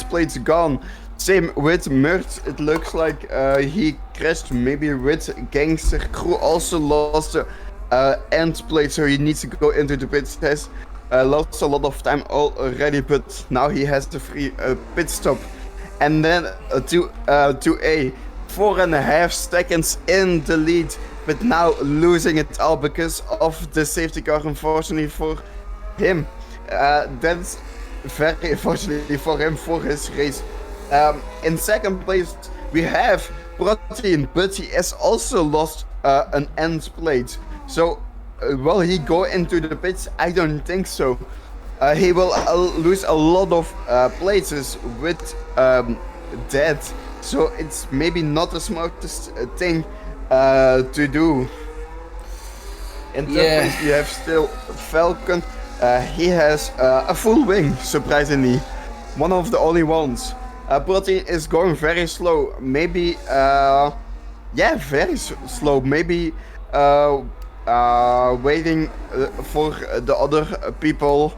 plates gone. Same with Mert. It looks like he crashed maybe with Gangster. Crew also lost the end plate, so he needs to go into the pits. He has lost a lot of time already, but now he has the free pit stop. And then to A, 4.5 seconds in the lead, but now losing it all because of the safety car, unfortunately for him. That's very unfortunately for him, for his race. In second place, we have Protein, but he has also lost an end plate. So, will he go into the pits? I don't think so. He will lose a lot of places with that. So, it's maybe not the smartest thing to do. In third place, we have still Falcon. He has a full wing, surprisingly. One of the only ones. Protein is going very slow. Maybe, very slow. Maybe waiting for the other people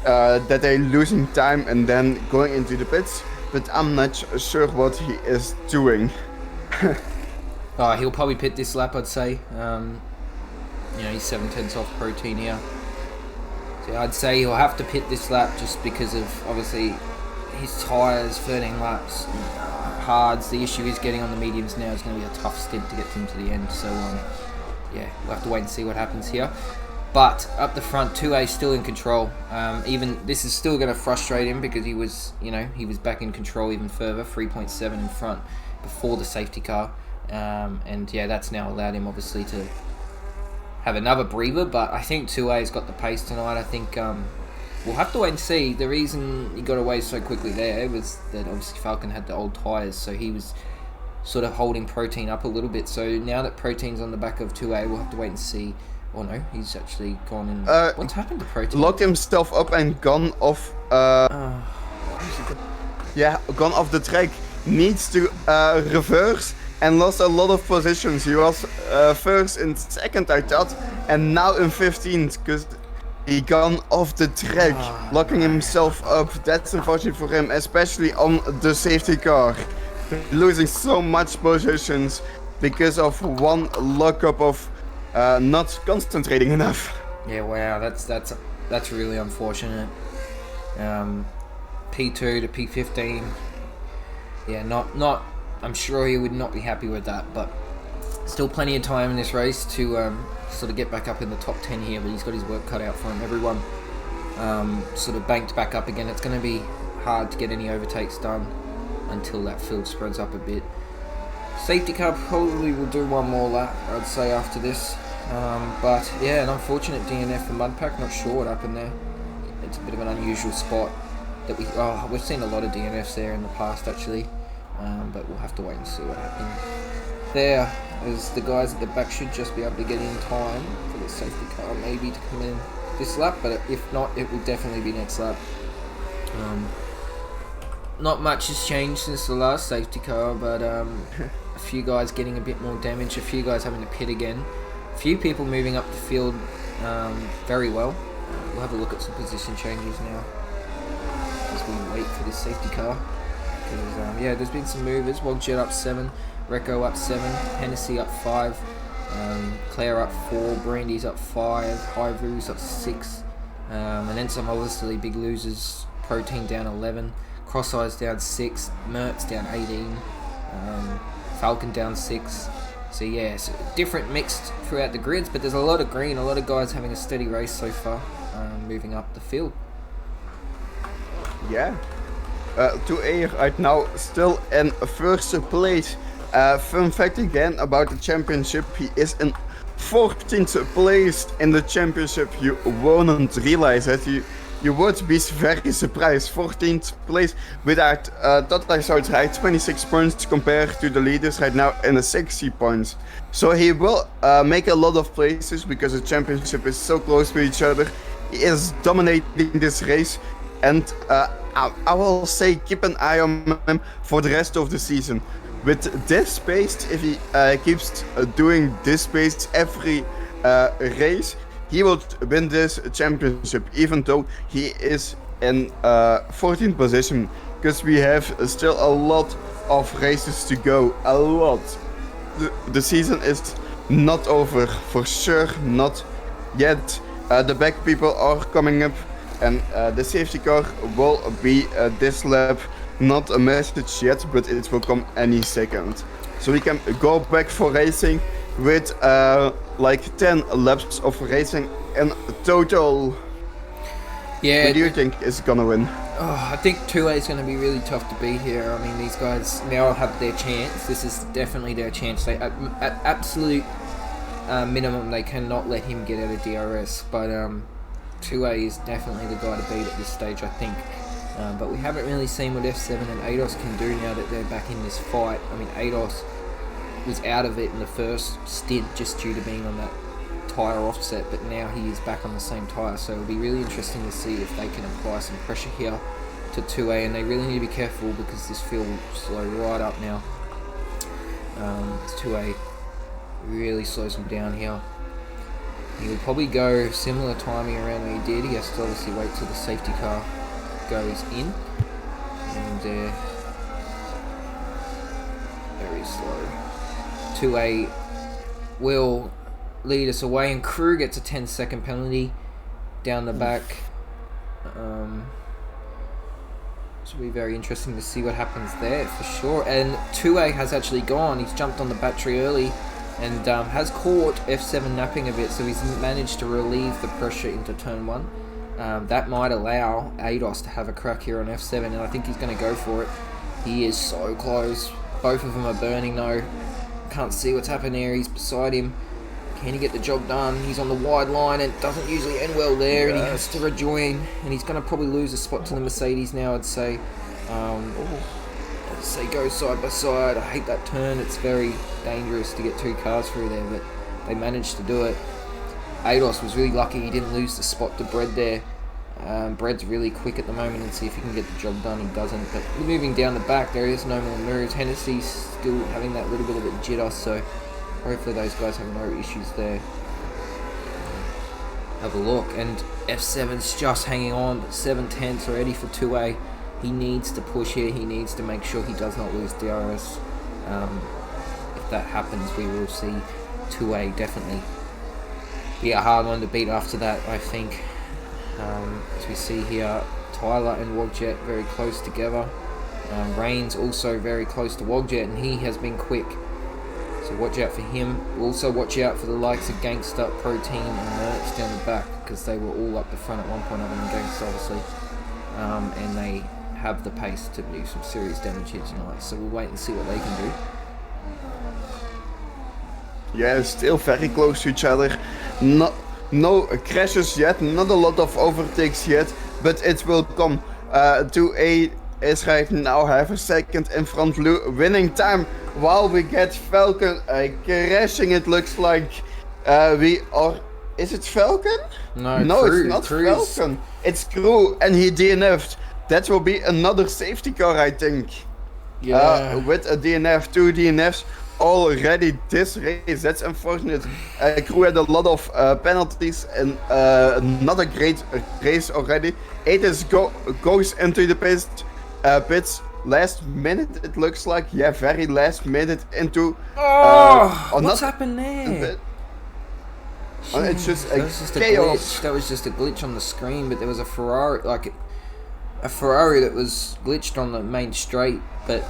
that they're losing time and then going into the pits. But I'm not sure what he is doing. He'll probably pit this lap, I'd say. he's 7/10 off protein here. So I'd say he'll have to pit this lap just because of obviously his tyres, 13 laps, hards. The issue is getting on the mediums now is going to be a tough stint to get him to the end. So yeah, we'll have to wait and see what happens here. But up the front, 2A still in control. Even this is still going to frustrate him because he was back in control even further, 3.7 in front before the safety car. And yeah, that's now allowed him obviously to have another breather. But I think 2A's got the pace tonight. I think we'll have to wait and see. The reason he got away so quickly there was that obviously Falcon had the old tyres, so he was sort of holding protein up a little bit. So now that protein's on the back of 2A, we'll have to wait and see. Oh no, he's actually gone in. What's happened to protein? Locked himself up and gone off. Yeah, gone off the track. Needs to reverse and lost a lot of positions. He was first and second, I thought, and now in 15th because he gone off the track, locking himself up. That's unfortunate for him, especially on the safety car. Losing so much positions because of one lockup of not concentrating enough. Yeah, wow, that's really unfortunate. P2 to P15. Yeah, not. I'm sure he would not be happy with that, but still plenty of time in this race to sort of get back up in the top 10 here. But he's got his work cut out for him. Everyone sort of banked back up again. It's going to be hard to get any overtakes done until that field spreads up a bit. Safety car probably will do one more lap, I'd say, after this. But yeah, an unfortunate DNF for Mudpack. Not sure what happened there. It's a bit of an unusual spot that we've seen a lot of DNFs there in the past actually. But we'll have to wait and see what happens. There, as the guys at the back should just be able to get in time for the safety car maybe to come in this lap, but if not, it will definitely be next lap. Not much has changed since the last safety car, but a few guys getting a bit more damage, a few guys having to pit again, a few people moving up the field very well. We'll have a look at some position changes now as we wait for this safety car. Because, yeah, there's been some movers. Wogjet up 7, Recco up 7, Hennessy up 5, Claire up 4, Brandy's up 5, Hivu's up 6, and then some obviously big losers. Protein down 11, Cross Eyes down 6, Mertz down 18, Falcon down 6. So yeah, so different mixed throughout the grids, but there's a lot of green, a lot of guys having a steady race so far, moving up the field. Yeah. 2A right now still in first place. Fun fact again about the championship, he is in 14th place in the championship. You won't realize that. You would be very surprised. 14th place without that I saw it right, 26 points compared to the leaders right now in the 60 points. So he will make a lot of places because the championship is so close to each other. He is dominating this race, and I will say keep an eye on him for the rest of the season. With this pace, if he keeps doing this pace every race, he will win this championship, even though he is in 14th position, because we have still a lot of races to go. A lot. The season is not over, for sure, not yet. The back people are coming up, and the safety car will be this lap. Not a message yet, but it will come any second. So we can go back for racing with like 10 laps of racing in total. Yeah. Who do you think is gonna win? Oh, I think 2A is going to be really tough to beat here. I mean, these guys now have their chance. This is definitely their chance. They, at absolute minimum, they cannot let him get out of DRS. But 2A is definitely the guy to beat at this stage, I think. But we haven't really seen what F7 and ADOS can do now that they're back in this fight. I mean, ADOS was out of it in the first stint just due to being on that tyre offset, but now he is back on the same tyre, so it'll be really interesting to see if they can apply some pressure here to 2A, and they really need to be careful because this field will slow right up now. 2A really slows him down here. He will probably go similar timing around where he did. He has to obviously wait till the safety car goes in, and very slow. 2A will lead us away, and Crew gets a 10-second penalty down the back. It'll be very interesting to see what happens there for sure. And 2A has actually gone. He's jumped on the battery early and has caught F7 napping a bit, so he's managed to relieve the pressure into turn 1. That might allow ADOS to have a crack here on F7, and I think he's going to go for it. He is so close. Both of them are burning though. Can't see what's happening there. He's beside him. Can he get the job done? He's on the wide line and it doesn't usually end well there, and he has to rejoin, and he's going to probably lose a spot to the Mercedes now, I'd say. I'd say go side by side. I hate that turn. It's very dangerous to get 2 cars through there, but they managed to do it. ADOS was really lucky he didn't lose the spot to Bread there. Bread's really quick at the moment, and see if he can get the job done. He doesn't, but moving down the back, there is no more moves. Hennessy's still having that little bit of a jitter, so hopefully those guys have no issues there. Have a look, and F7's just hanging on, 7/10 already for 2A. He needs to push here. He needs to make sure he does not lose DRS. If that happens, we will see 2A definitely be a hard one to beat after that, I think. As we see here, Tyler and Wogjet very close together. Rain's also very close to Wogjet, and he has been quick. So watch out for him. Also watch out for the likes of Gangsta, Protein, and Mertz down the back, because they were all up the front at one point, other than Gangsta obviously. And they have the pace to do some serious damage here tonight. So we'll wait and see what they can do. Yeah, still very close to each other. No crashes yet, not a lot of overtakes yet, but it will come. 2A is right now half a second in front, winning time, while we get Falcon crashing. It looks like we are... Is it Falcon? No, Crew, it's not Crew's. Falcon. It's Crew, and he DNF'd. That will be another safety car, I think. Yeah. With a DNF, 2 DNFs already this race. That's unfortunate. Crew had a lot of penalties, and not a great race already. Atis goes into the pits last minute, it looks like. Yeah, very last minute into... what's happened there? It's just that was just chaos. A glitch. That was just a glitch on the screen, but there was a Ferrari that was glitched on the main straight, but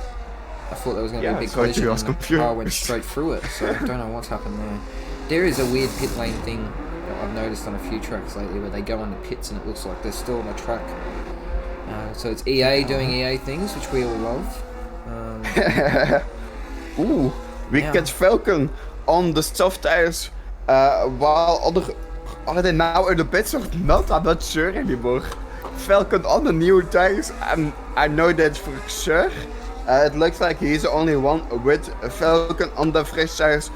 I thought there was going to be a big collision, and the car went straight through it, so I don't know what's happened there. There is a weird pit lane thing that I've noticed on a few tracks lately, where they go on the pits and it looks like they're still on the track. So it's EA doing EA things, which we all love. Ooh, we get Falcon on the soft tires, while are they now in the pits or not? I'm not sure anymore. Falcon on the new tires, I know that for sure. It looks like he's the only one with Falcon on the fresh tires.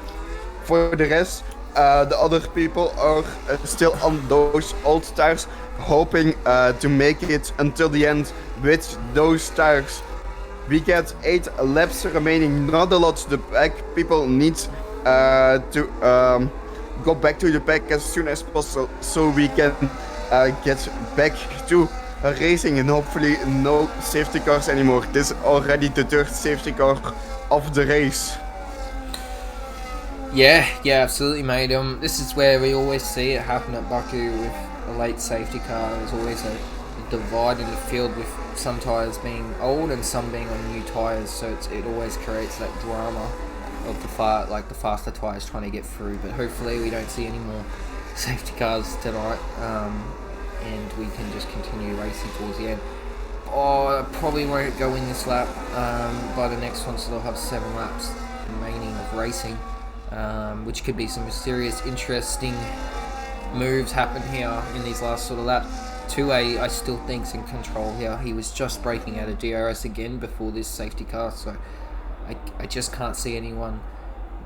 For the rest, the other people are still on those old tires, hoping to make it until the end with those tires. We get 8 laps remaining, not a lot to the back. People need to go back to the pack as soon as possible, so we can get back to racing, and hopefully no safety cars anymore. This is already the 3rd safety car of the race. Yeah, absolutely, mate. This is where we always see it happen at Baku with a late safety car. There's always a divide in the field, with some tyres being old and some being on new tyres, so it always creates that drama of the faster tyres trying to get through. But hopefully we don't see any more safety cars tonight, and we can just continue racing towards the end. I probably won't go in this lap by the next one, so they'll have 7 laps remaining of racing, which could be some serious interesting moves happen here in these last sort of laps. 2A I still think's in control here. He was just breaking out of DRS again before this safety car, so I just can't see anyone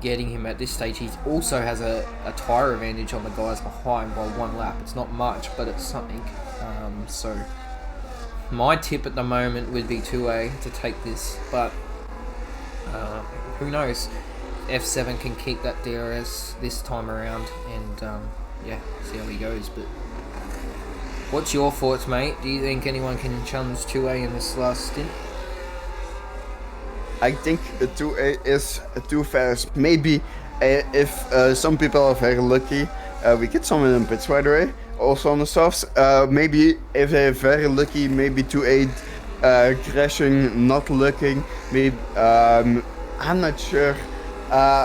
getting him at this stage. He also has a tyre advantage on the guys behind by 1 lap. It's not much, but it's something. So my tip at the moment would be 2A to take this, but who knows? F7 can keep that DRS this time around, and see how he goes. But what's your thoughts, mate? Do you think anyone can challenge 2A in this last stint? I think 2A is too fast. Maybe if some people are very lucky, we get some in the pits, by the way. Also on the softs, maybe if they're very lucky, maybe 2-8 crashing, not looking. Maybe I'm not sure.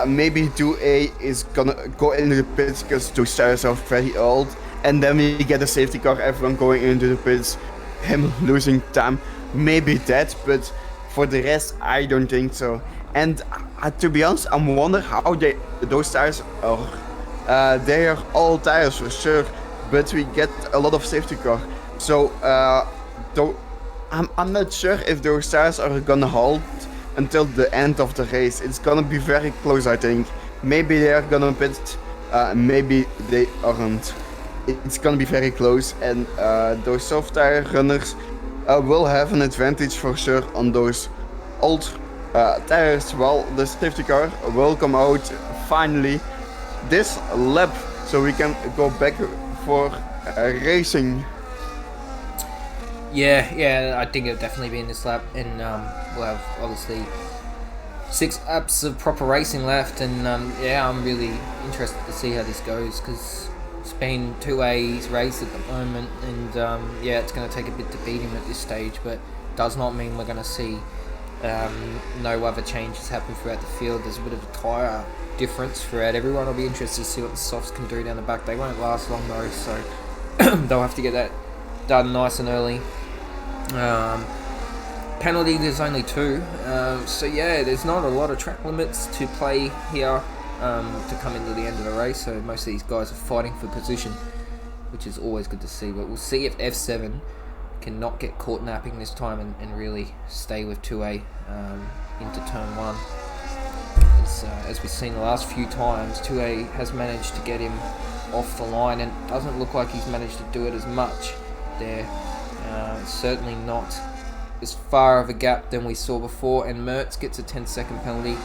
Maybe 2A is gonna go into the pits because those tires are very old, and then we get a safety car, everyone going into the pits, him losing time. Maybe that, but for the rest, I don't think so. And to be honest, I'm wondering how those tires are. They are all tires for sure, but we get a lot of safety car. So I'm not sure if those tires are gonna hold until the end of the race. It's gonna be very close, I think. Maybe they are gonna pit, maybe they aren't. It's gonna be very close, and those soft tire runners will have an advantage for sure on those old tires. Well, the safety car will come out finally this lap, so we can go back for racing. Yeah, I think it'll definitely be in this lap, and we'll have obviously 6 laps of proper racing left, and I'm really interested to see how this goes, because it's been 2A's race at the moment, and it's going to take a bit to beat him at this stage, but does not mean we're going to see no other changes happen throughout the field. There's a bit of a tyre difference throughout everyone. I'll be interested to see what the softs can do down the back. They won't last long though, so they'll have to get that done nice and early. Penalty, there's only 2, so there's not a lot of track limits to play here to come into the end of the race, so most of these guys are fighting for position, which is always good to see. But we'll see if F7 can not get caught napping this time and really stay with 2A into turn 1. As we've seen the last few times, 2A has managed to get him off the line, and it doesn't look like he's managed to do it as much there. Certainly not as far of a gap than we saw before, and Mertz gets a 10-second penalty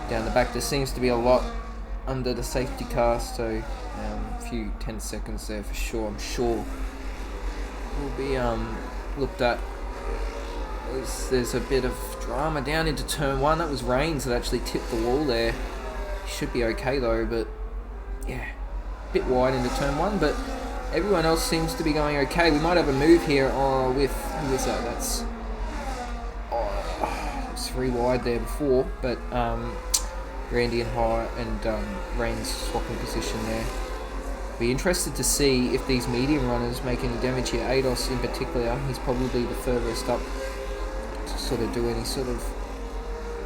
down the back. There seems to be a lot under the safety car, so a few 10 seconds there for sure. I'm sure will be looked at. There's a bit of drama down into turn 1. That was Reigns that actually tipped the wall there. Should be okay though, but a bit wide into turn 1, but everyone else seems to be going okay. We might have a move here with, who is that? That's 3 wide there before, but Randy and High and Reigns swapping position there. Be interested to see if these medium runners make any damage here. Ados in particular, he's probably the furthest up to sort of do any sort of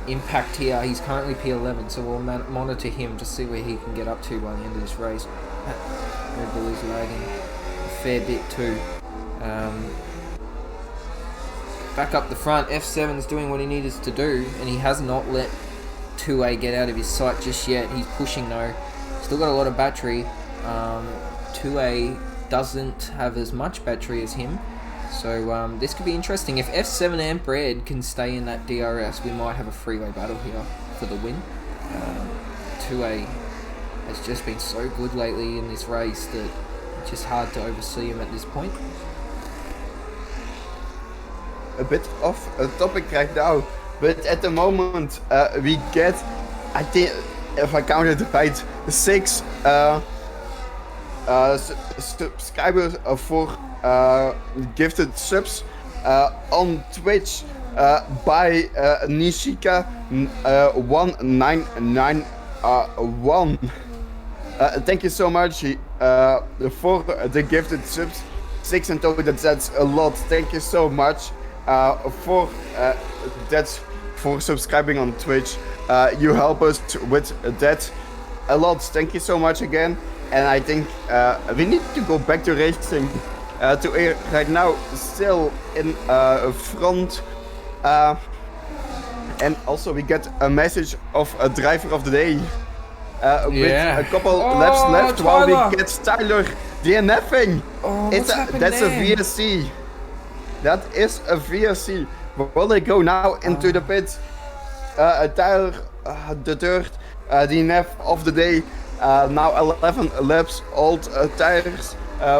impact here. He's currently P11, so we'll monitor him to see where he can get up to by the end of this race. Red Bull is lagging a fair bit too. Back up the front, F7's doing what he needs to do, and he has not let 2A get out of his sight just yet. He's pushing though. Still got a lot of battery. 2A doesn't have as much battery as him, so this could be interesting. If F7 and Bread can stay in that DRS, we might have a freeway battle here for the win. 2A has just been so good lately in this race that it's just hard to oversee him at this point. A bit off a topic right now, but at the moment we get, I think, if I counted right, 6 subscribers for gifted subs on Twitch by Nishika 1991. Thank you so much for the gifted subs. 6 in total, that's a lot. Thank you so much for that, for subscribing on Twitch. You help us with that a lot. Thank you so much again. And I think we need to go back to racing. To air right now, still in front. And also we get a message of a driver of the day. With a couple laps left, Tyler. while we get Tyler DNFing. That's there? A VSC. That is a VSC. Will they go now into the pit? Tyler, the third DNF of the day. Now 11 laps, old tires.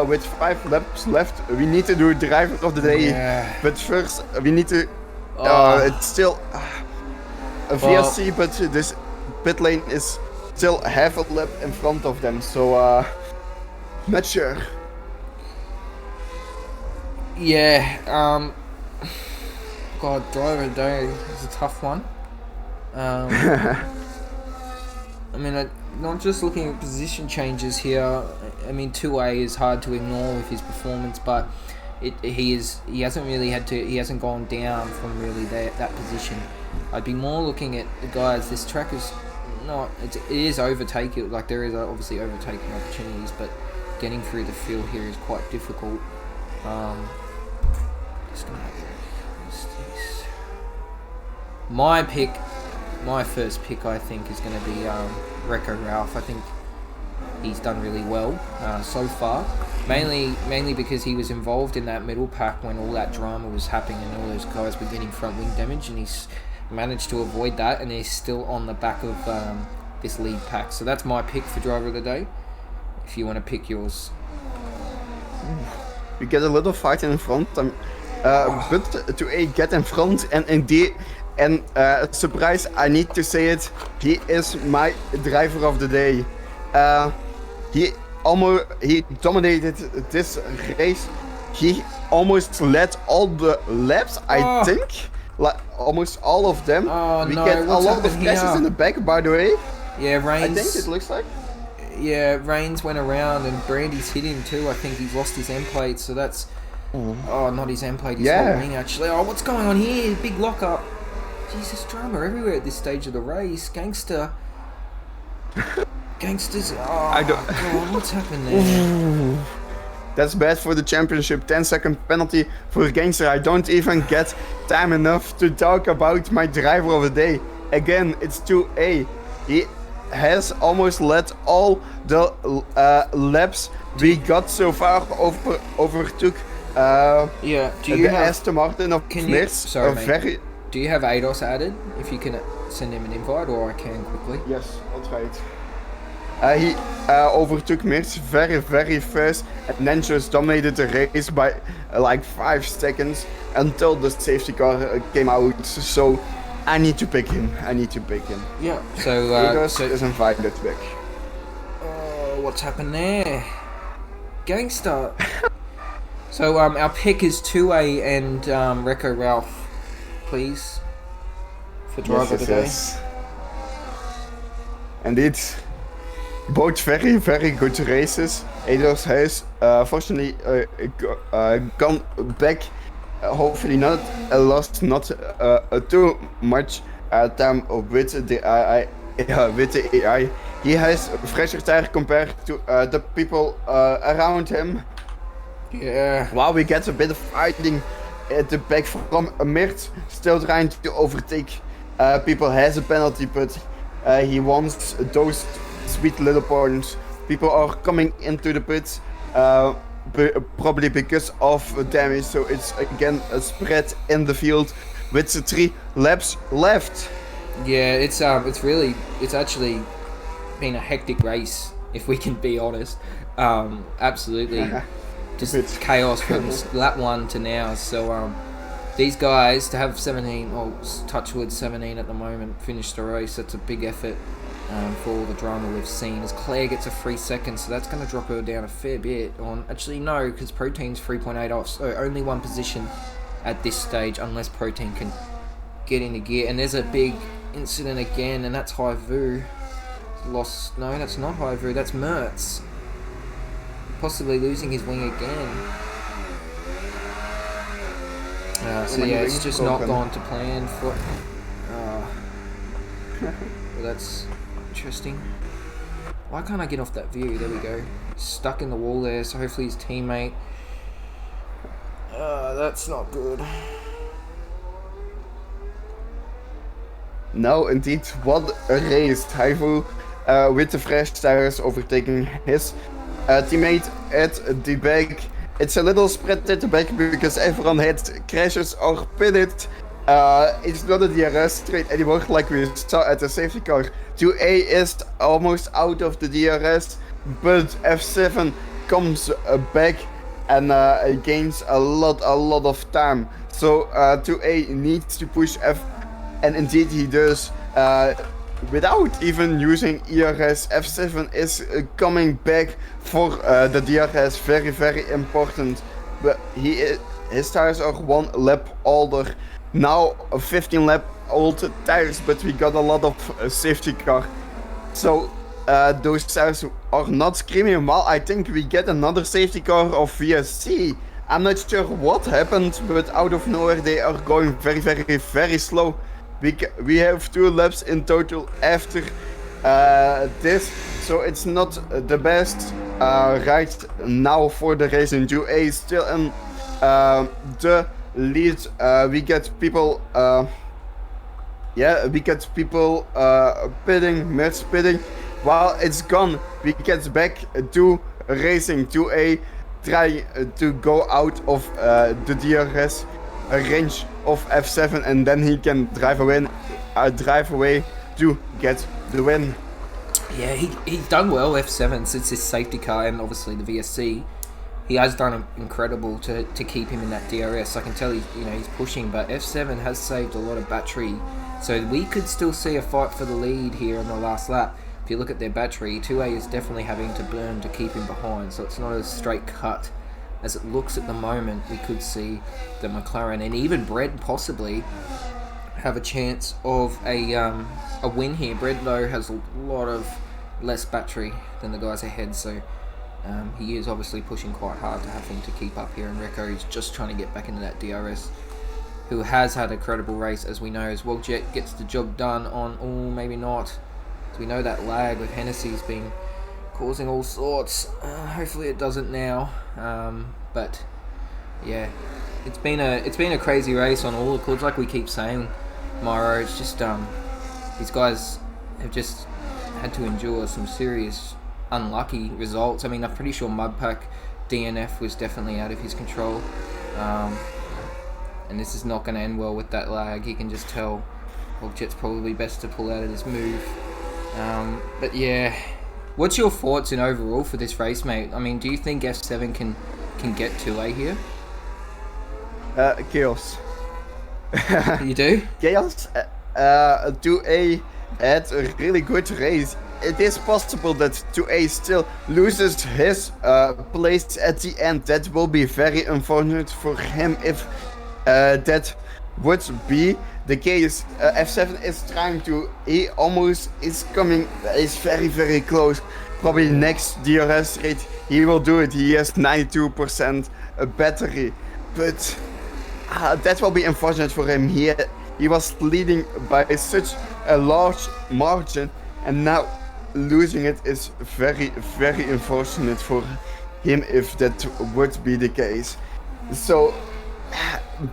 With 5 laps left, we need to do driver of the day. Yeah. But first, we need to. It's still a VSC, but this pit lane is still half a lap in front of them, so not sure. Yeah, God, driver of the day is a tough one. I mean, not just looking at position changes here. I mean, 2A is hard to ignore with his performance, but he hasn't gone down from really that position. I'd be more looking at the guys. This track is not. It is overtaking. Like there is obviously overtaking opportunities, but getting through the field here is quite difficult. Just gonna what's this? My first pick, I think, is going to be Recco Ralph. I think he's done really well so far. Mainly because he was involved in that middle pack when all that drama was happening and all those guys were getting front wing damage, and he's managed to avoid that, and he's still on the back of this lead pack. So that's my pick for driver of the day. If you want to pick yours. We get a little fight in front, but to get in front and indeed. And surprise, I need to say it, he is my driver of the day. He dominated this race. He almost led all the laps, I think. Like almost all of them. We get a lot of crashes in the back, by the way. Yeah, Reigns. I think it looks like. Yeah, Reigns went around and Brandy's hit him too. I think he's lost his end plate, so that's. Oh, not his end plate, his whole wing actually. Oh, what's going on here? Big lock up. Jesus, drama everywhere at this stage of the race. Gangsters. Oh, God, what's happened there? That's bad for the championship. 10-second penalty for Gangster. I don't even get time enough to talk about my driver of the day. Again, it's 2A. He has almost led all the laps we got so far. Overtook do you have Aston Martin of Meers. Do you have ADOS added? If you can send him an invite, or I can quickly. Yes, I'll try it. He overtook Meers very, very fast, and then just dominated the race by like 5 seconds until the safety car came out. So I need to pick him. Yeah. So ADOS is invited back. What's happened there? Gangster. So our pick is 2A and Recco Ralph. Please, for driver today. Yes. Indeed, both very, very good races. ADOS has fortunately gone back. Hopefully not lost too much time with the AI. He has fresher tire compared to the people around him. Yeah. While we get a bit of fighting at the back from Mirt, still trying to overtake people, has a penalty, but he wants those sweet little points. People are coming into the pits probably because of damage, so it's again a spread in the field with the 3 laps left. Yeah, it's actually been a hectic race, if we can be honest. Absolutely. Just chaos from lap 1 to now. So these guys to have 17, or touchwood 17 at the moment, finish the race. That's a big effort for all the drama we've seen. As Claire gets a 3 seconds, so that's going to drop her down a fair bit. Actually no, because Protein's 3.8 off, so only 1 position at this stage, unless Protein can get into gear. And there's a big incident again, and that's Haivu. Lost. No, that's not Haivu. That's Mertz. Possibly losing his wing again. So yeah, it's just not gone to plan for. Well, that's interesting. Why can't I get off that view? There we go. Stuck in the wall there. So hopefully his teammate. That's not good. No, indeed, what a race. Haivu with the fresh tires overtaking his teammate at the back. It's a little spread at the back because everyone had crashes or pitted. It's not a DRS straight anymore like we saw at the safety car. 2A is almost out of the DRS, but F7 comes back and gains a lot of time. So 2A needs to push F, and indeed he does. without even using ERS, F7 is coming back for the DRS. Very, very important. But his tires are 1 lap older. Now 15 lap old tires, but we got a lot of safety car. So those tires are not screaming. Well, I think we get another safety car of VSC. I'm not sure what happened, but out of nowhere they are going very, very, very slow. We have 2 laps in total after this, so it's not the best right now for the race in 2A. Still in the lead. We get people pitting, merge pitting. While it's gone, we get back to racing 2A, try to go out of the DRS range of F7, and then he can drive away to get the win. Yeah, he's done well, F7, since his safety car and obviously the VSC. He has done incredible to keep him in that DRS. I can tell he's pushing, but F7 has saved a lot of battery, so we could still see a fight for the lead here in the last lap. If you look at their battery, 2A is definitely having to burn to keep him behind, so it's not a straight cut as it looks at the moment. We could see the McLaren and even Brett possibly have a chance of a win here. Brett though has a lot of less battery than the guys ahead, so he is obviously pushing quite hard to have him to keep up here, and Recco is just trying to get back into that DRS, who has had a credible race as we know as well. Jet gets the job done on, maybe not. So we know that lag with Hennessy's been causing all sorts. Hopefully it doesn't now. But yeah, it's been a crazy race on all the courts. Like we keep saying, Myro, it's just these guys have just had to endure some serious unlucky results. I mean, I'm pretty sure Mudpack DNF was definitely out of his control, and this is not going to end well with that lag. You can just tell. Well, Jet's probably best to pull out of this move. But yeah, what's your thoughts in overall for this race, mate? I mean, do you think F7 can get 2A here? Chaos. You do? Chaos. 2A had a really good race. It is possible that 2A still loses his place at the end. That will be very unfortunate for him if that would be the case. F7 is trying to, he almost is coming, is very, very close. Probably next DRS rate he will do it. He has 92% battery, but that will be unfortunate for him. He was leading by such a large margin, and now losing it is very, very unfortunate for him if that would be the case. So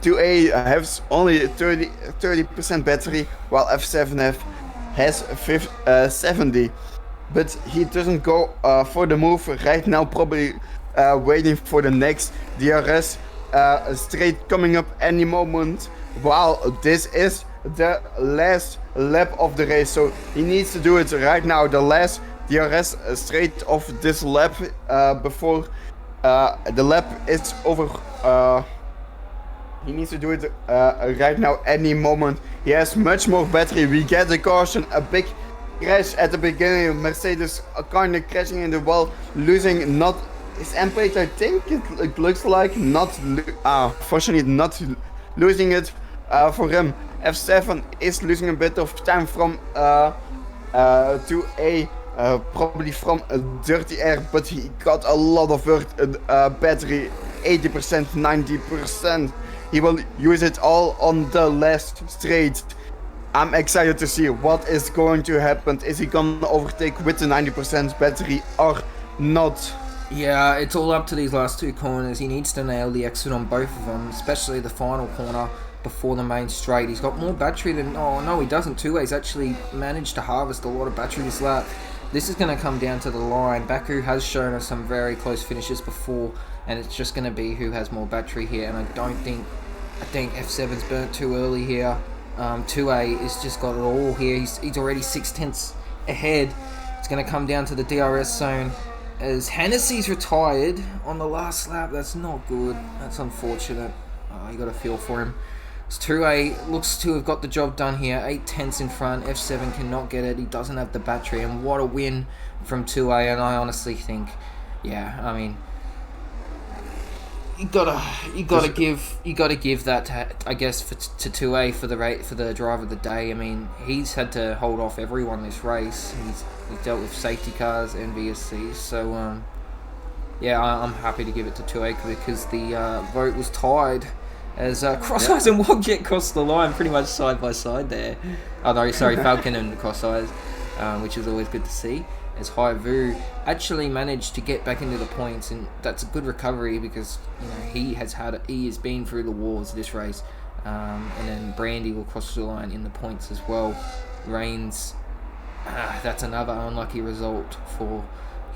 2A has only 30% battery, while F7 has 70. But he doesn't go for the move right now, probably waiting for the next DRS straight coming up any moment. While this is the last lap of the race, so he needs to do it right now. The last DRS straight of this lap before the lap is over. He needs to do it right now, any moment. He has much more battery. We get the caution, a big crash at the beginning. Mercedes kind of crashing in the wall, losing not his end plate. I think it looks like fortunately not losing it for him. F7 is losing a bit of time from 2A, probably from dirty air, but he got a lot of battery, 80%, 90%. He will use it all on the last straight. I'm excited to see what is going to happen. Is he gonna overtake with the 90% battery or not? Yeah, it's all up to these last two corners. He needs to nail the exit on both of them, especially the final corner before the main straight. He's got more battery than... Oh, no, he doesn't. 2A's actually managed to harvest a lot of battery this lap. This is going to come down to the line. Baku has shown us some very close finishes before, and it's just going to be who has more battery here. And I think F7's burnt too early here. 2A has just got it all here. He's already 6/10 ahead. It's going to come down to the DRS zone. As Hennessy's retired on the last lap, that's not good. That's unfortunate. You got to feel for him. 2A looks to have got the job done here. 8 tenths in front. F7 cannot get it. He doesn't have the battery. And what a win from 2A. And I honestly think, yeah, I mean, you gotta give that to, I guess to 2A for the drive of the day. I mean, he's had to hold off everyone this race. He's dealt with safety cars and VSCs. So yeah, I'm happy to give it to 2A because the vote was tied. As Crosseyes and Wogjet crossed the line pretty much side by side there. Oh no, sorry, Falcon and Crosseyes, which is always good to see. As Haivu actually managed to get back into the points, and that's a good recovery because he has been through the wars this race. And then Brandy will cross the line in the points as well. Reigns, that's another unlucky result for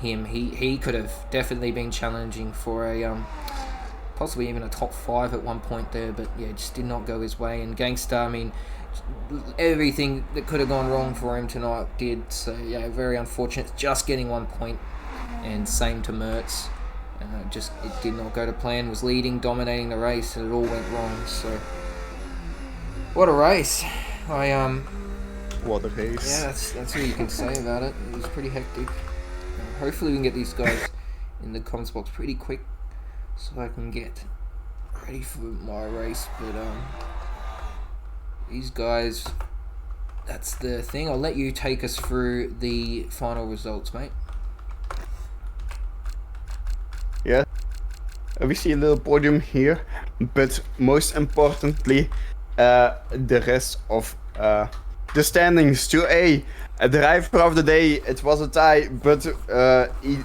him. He could have definitely been challenging for a possibly even a top 5 at one point there, but yeah, just did not go his way. And Gangster, I mean, everything that could have gone wrong for him tonight did. So yeah, very unfortunate. Just getting 1 point, and same to Mertz. Just it did not go to plan. Was leading, dominating the race, and it all went wrong. So what a race! What a race! Yeah, that's all you can say about it. It was pretty hectic. Hopefully we can get these guys in the comments box pretty quick, so I can get ready for my race. But these guys, that's the thing. I'll let you take us through the final results, mate. Yeah, we see a little podium here, but most importantly, the rest of the standings. 2A, a driver of the day. It was a tie, but he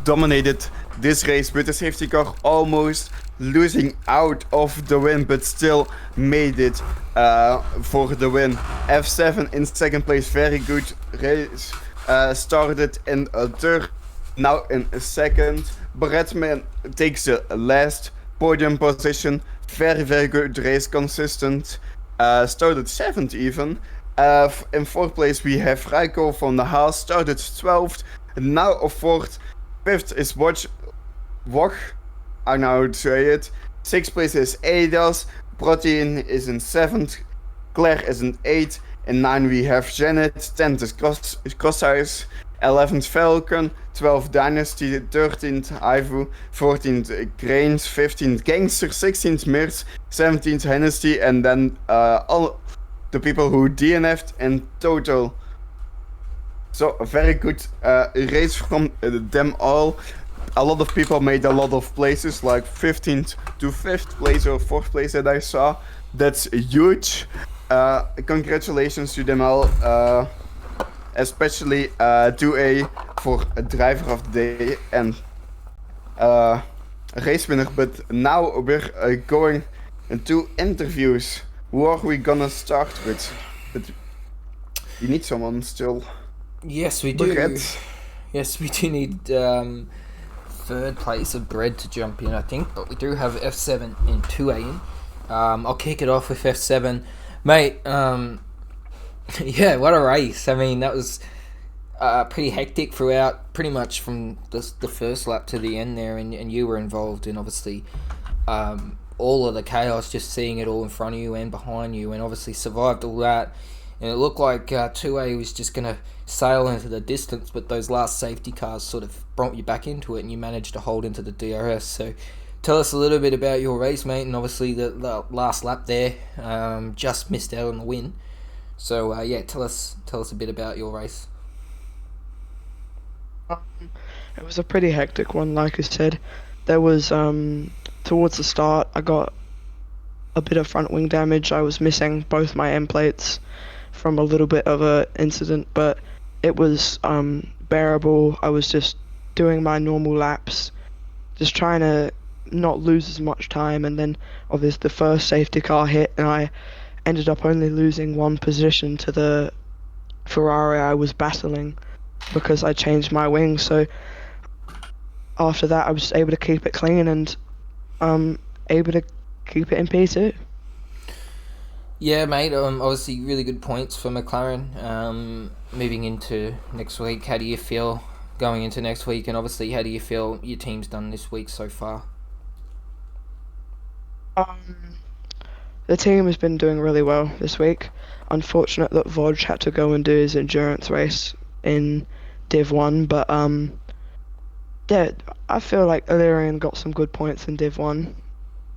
dominated this race with the safety car, almost losing out of the win, but still made it for the win. F7 in second place, very good race. Started in a third, now in a second. Bretman takes the last podium position. Very good race, consistent. Started 7th even. In 4th place we have Rijko van der Haas, started 12th, now 4th. 5th is Wog, I know how to say it. 6th place is Eidas, Protein is in 7th, Claire is in 8th, in 9 we have Janet, 10th is Crosshouse, 11th Falcon, 12th Dynasty, 13th Ivu, 14th Grains, 15th Gangster, 16th Mirts, 17th Hennessy, and then all the people who DNF'd in total. So a very good race from them all. A lot of people made a lot of places, like 15th to 5th place or 4th place that I saw. That's huge. Congratulations to them all. Especially 2A for a driver of the day and race winner. But now we're going into interviews. Who are we gonna start with? But you need someone still. Yes, we do. Yes, we do need third place of Bread to jump in, I think. But we do have F7 and 2A in. I'll kick it off with F7. Mate, yeah, what a race. I mean, that was pretty hectic throughout, pretty much from the first lap to the end there, and you were involved in, obviously, all of the chaos, just seeing it all in front of you and behind you, and obviously survived all that. And it looked like 2A was just going to sail into the distance, but those last safety cars sort of brought you back into it, and you managed to hold into the DRS. So tell us a little bit about your race, mate, and obviously the last lap there, just missed out on the win. So yeah, tell us a bit about your race. It was a pretty hectic one, like I said. There was towards the start, I got a bit of front wing damage. I was missing both my end plates from a little bit of a incident, but it was bearable. I was just doing my normal laps, just trying to not lose as much time, and then obviously the first safety car hit, and I ended up only losing one position to the Ferrari I was battling because I changed my wing. So after that I was able to keep it clean and able to keep it in P2. Yeah, mate, obviously really good points for McLaren. Moving into next week, how do you feel going into next week, and obviously how do you feel your team's done this week so far? the team has been doing really well this week. Unfortunate that Vodge had to go and do his endurance race in Div 1, but yeah, I feel like Illyrian got some good points in Div 1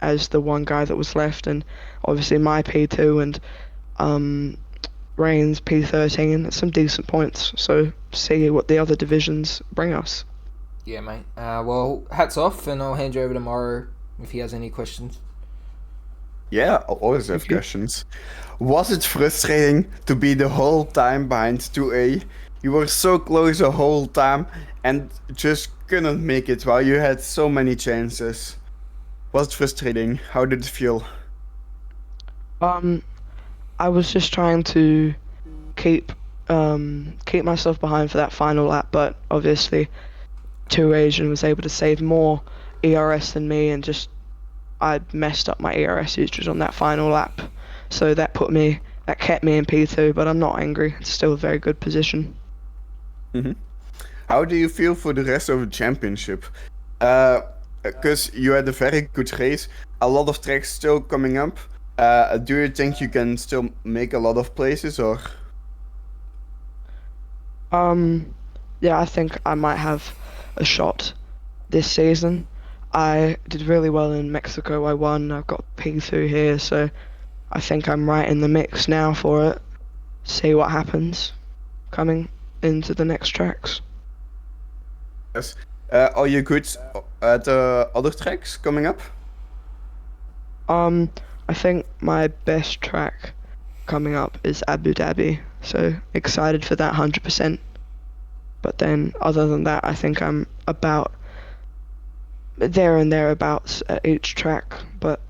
as the one guy that was left, and obviously my P2 and Rain's P13, some decent points. So see what the other divisions bring us. Yeah, mate. Well, hats off, and I'll hand you over to Morrow if he has any questions. Yeah, I always have Thank you. questions. Was it frustrating to be the whole time behind 2A? You were so close the whole time and just couldn't make it while you had so many chances. Was it frustrating? How did it feel? I was just trying to keep keep myself behind for that final lap, but obviously Two Asian was able to save more ERS than me, and just I messed up my ERS usage on that final lap, so that kept me in P2. But I'm not angry; it's still a very good position. How do you feel for the rest of the championship? Because you had a very good race, a lot of tracks still coming up. Do you think you can still make a lot of places, or? Yeah, I think I might have a shot this season. I did really well in Mexico. I won. I've got P2 here, so I think I'm right in the mix now for it. See what happens coming into the next tracks. Yes. Are you good at other tracks coming up? I think my best track coming up is Abu Dhabi, so excited for that 100%. But then, other than that, I think I'm about there and thereabouts at each track. But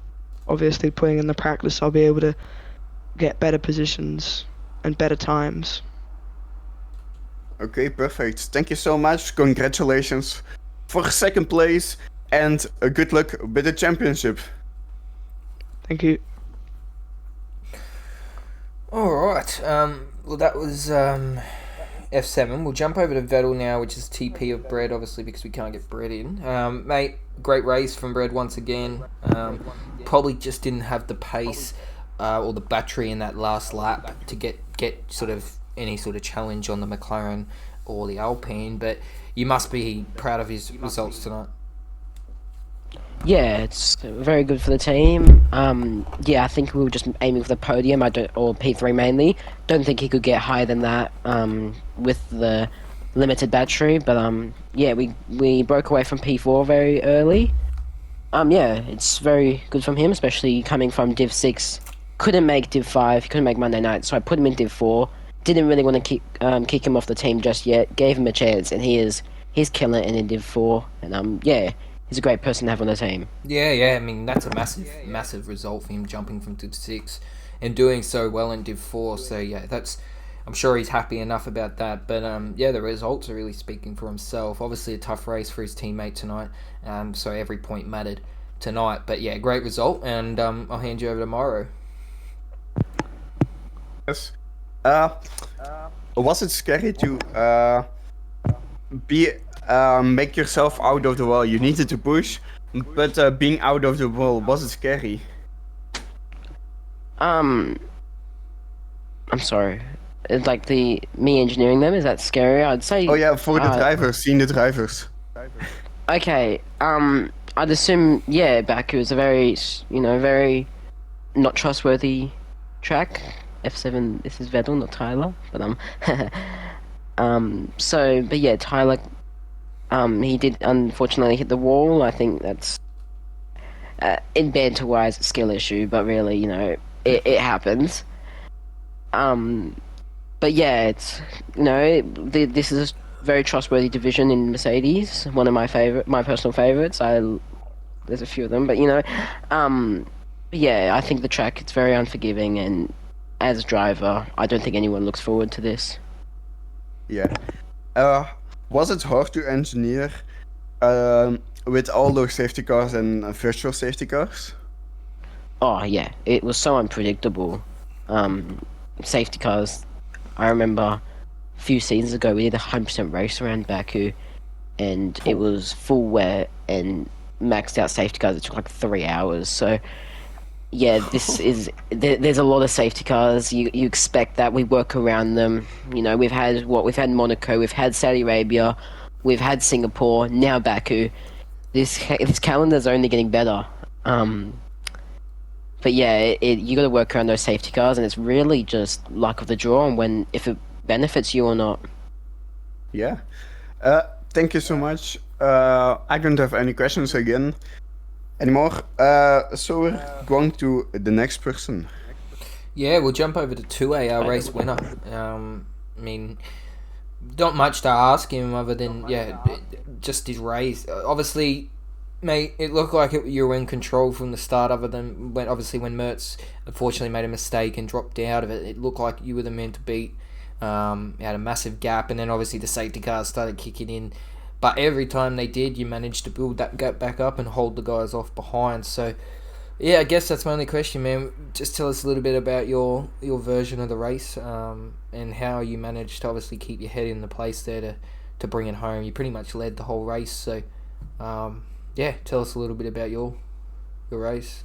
obviously, putting in the practice, I'll be able to get better positions and better times. Okay, perfect. Thank you so much. Congratulations for second place and good luck with the championship. Thank you. All right. Well, that was F7. We'll jump over to Vettel now, which is TP of Bread, obviously, because we can't get Bread in. Mate, great race from Bread once again. Probably just didn't have the pace or the battery in that last lap to get sort of any sort of challenge on the McLaren or the Alpine, but you must be proud of his results tonight. Yeah, it's very good for the team. Yeah, I think we were just aiming for the podium. Or P3 mainly. Don't think he could get higher than that. With the limited battery, but yeah, we broke away from P4 very early. Yeah, it's very good from him, especially coming from Div 6. Couldn't make Div 5. He couldn't make Monday night, so I put him in Div 4. Didn't really want to kick him off the team just yet. Gave him a chance, and he's killing it in Div 4. And yeah. He's a great person to have on the team. Yeah. I mean, that's a massive result for him jumping from Div 6 and doing so well in Div 4. So yeah, I'm sure he's happy enough about that. But yeah, the results are really speaking for himself. Obviously, a tough race for his teammate tonight. So every point mattered tonight. But yeah, great result. And I'll hand you over to Morrow. Yes. Was it scary to be make yourself out of the wall? You needed to push, but being out of the wall, was it scary? I'm sorry. It's like me engineering them, is that scary? I'd say. Oh yeah, for the drivers, seeing the drivers. Okay. I'd assume Baku is a very very not trustworthy track. F7. This is Vettel, not Tyler, but but yeah, Tyler. He did unfortunately hit the wall. I think that's in banter-wise a skill issue, but really, it happens. But yeah, it's this is a very trustworthy division in Mercedes. One of my personal favorites. There's a few of them, but yeah, I think the track it's very unforgiving, and as a driver, I don't think anyone looks forward to this. Yeah. Was it hard to engineer with all those safety cars and virtual safety cars? Oh yeah, it was so unpredictable. Safety cars. I remember a few seasons ago we did a 100% race around Baku, and it was full wet and maxed out safety cars. It took like 3 hours. So yeah, this is there's a lot of safety cars. You expect that we work around them. You know, we've had Monaco, we've had Saudi Arabia, we've had Singapore, now Baku. This calendar's only getting better. Um, but yeah, you got to work around those safety cars, and it's really just luck of the draw and when if it benefits you or not. Yeah. Thank you so much. I don't have any questions again anymore. So we're going to the next person. Yeah, we'll jump over to 2A, our race winner. I mean, not much to ask him other than, just his race. Obviously, mate, it looked like you were in control from the start, other than when Mertz unfortunately made a mistake and dropped out of it. It looked like you were the man to beat. You had a massive gap, and then obviously the safety cars started kicking in. But every time they did, you managed to build that gap back up and hold the guys off behind. So, yeah, I guess that's my only question, man. Just tell us a little bit about your version of the race, and how you managed to obviously keep your head in the place there to bring it home. You pretty much led the whole race, so tell us a little bit about your race.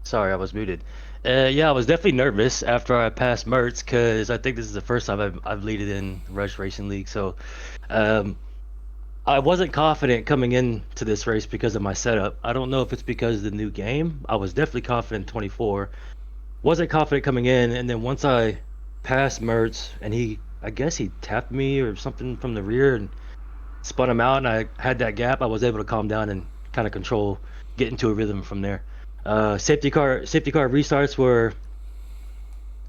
Sorry, I was muted. I was definitely nervous after I passed Mertz because I think this is the first time I've leaded in Rush Racing League. So, I wasn't confident coming into this race because of my setup. I don't know if it's because of the new game. I was definitely confident in 24. Wasn't confident coming in, and then once I passed Mertz and I guess he tapped me or something from the rear and spun him out, and I had that gap. I was able to calm down and kind of get into a rhythm from there. Safety car restarts were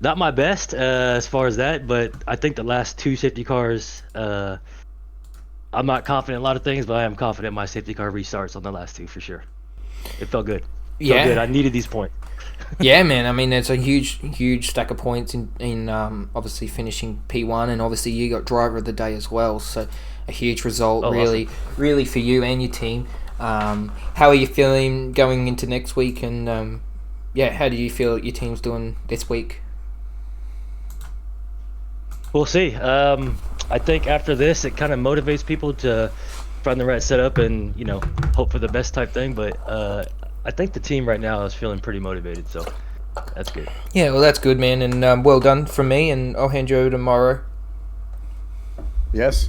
not my best as far as that, but I think the last two safety cars, I'm not confident in a lot of things, but I am confident in my safety car restarts on the last two for sure. It felt good. Felt good. I needed these points. Yeah, man. I mean, it's a huge stack of points in obviously finishing P1, and obviously you got driver of the day as well. So a huge result, really, awesome. really for you and your team. How are you feeling going into next week? And how do you feel your team's doing this week? We'll see. I think after this, it kind of motivates people to find the right setup and hope for the best type thing. But I think the team right now is feeling pretty motivated, so that's good. Yeah, well, that's good, man, and well done from me. And I'll hand you over to Morrow. Yes.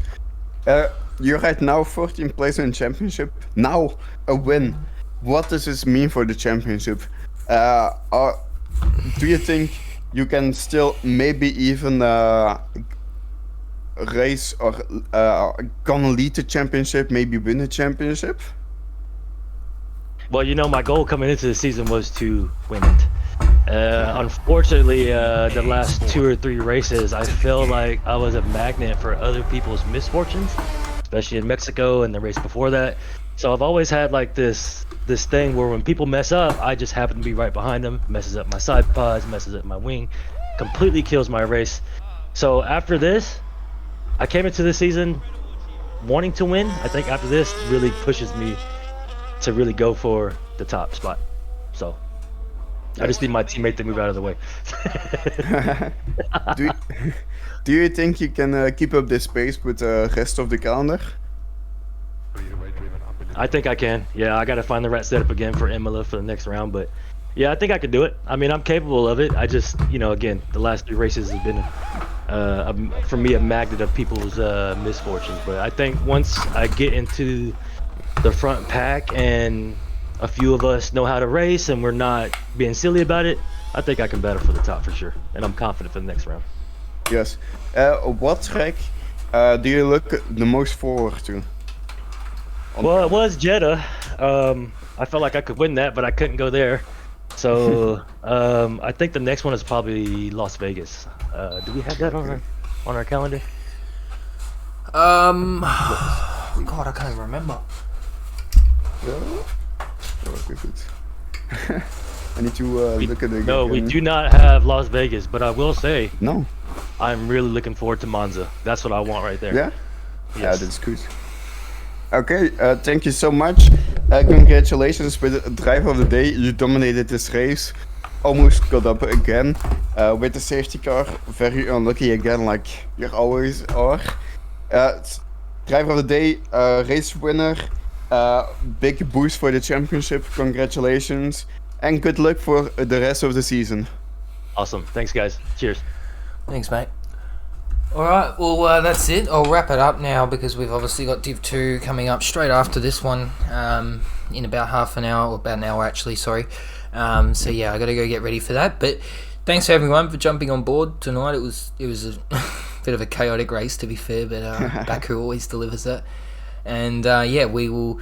You're right now 14th place in the championship. Now a win. What does this mean for the championship? Do you think you can still maybe even race or gonna lead the championship, maybe win the championship? Well, my goal coming into the season was to win it. Unfortunately, the last 2 or 3 races, I feel like I was a magnet for other people's misfortunes, especially in Mexico and the race before that. So I've always had like this thing where when people mess up, I just happen to be right behind them, messes up my side pods, messes up my wing, completely kills my race. So after this, I came into the season wanting to win. I think after this really pushes me to really go for the top spot. So I just need my teammate to move out of the way. Do you think you can keep up this pace with the rest of the calendar? I think I can. Yeah, I got to find the right setup again for Imola for the next round. But yeah, I think I can do it. I mean, I'm capable of it. I just, again, the last 3 races have been, for me, a magnet of people's misfortunes. But I think once I get into the front pack and a few of us know how to race and we're not being silly about it, I think I can battle for the top for sure. And I'm confident for the next round. Yes. What track do you look the most forward to? Well, it was Jeddah. I felt like I could win that, but I couldn't go there. So I think the next one is probably Las Vegas. Do we have that on our calendar? God, I can't even remember. I need to look at it. No, we do not have Las Vegas, but I will say, no. I'm really looking forward to Monza. That's what I want right there. Yeah? Yes. Yeah, that's good. Okay, thank you so much. Congratulations with Driver of the Day. You dominated this race. Almost got up again with the safety car. Very unlucky again, like you always are. Driver of the Day, race winner. Big boost for the championship. Congratulations, and good luck for the rest of the season. Awesome. Thanks, guys. Cheers. Thanks, mate. Alright, well, that's it. I'll wrap it up now because we've obviously got Div 2 coming up straight after this one in about half an hour, or about an hour actually, sorry. So yeah, I got to go get ready for that. But thanks everyone for jumping on board tonight. It was a bit of a chaotic race, to be fair, but Baku always delivers that. And yeah, I'll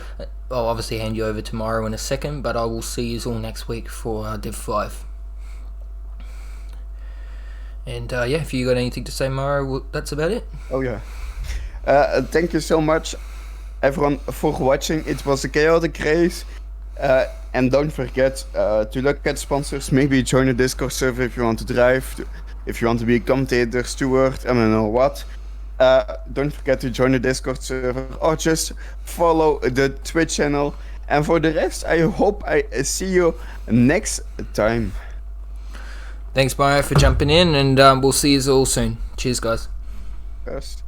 obviously hand you over tomorrow in a second, but I will see you all next week for Div 5. And yeah, if you got anything to say, Mauro, that's about it. Oh yeah. Thank you so much, everyone, for watching. It was a chaotic race. And don't forget to look at sponsors. Maybe join the Discord server if you want to drive, if you want to be a commentator, steward, I don't know what. Don't forget to join the Discord server or just follow the Twitch channel. And for the rest, I hope I see you next time. Thanks, Mauro, for jumping in, and we'll see you all soon. Cheers, guys. Yes.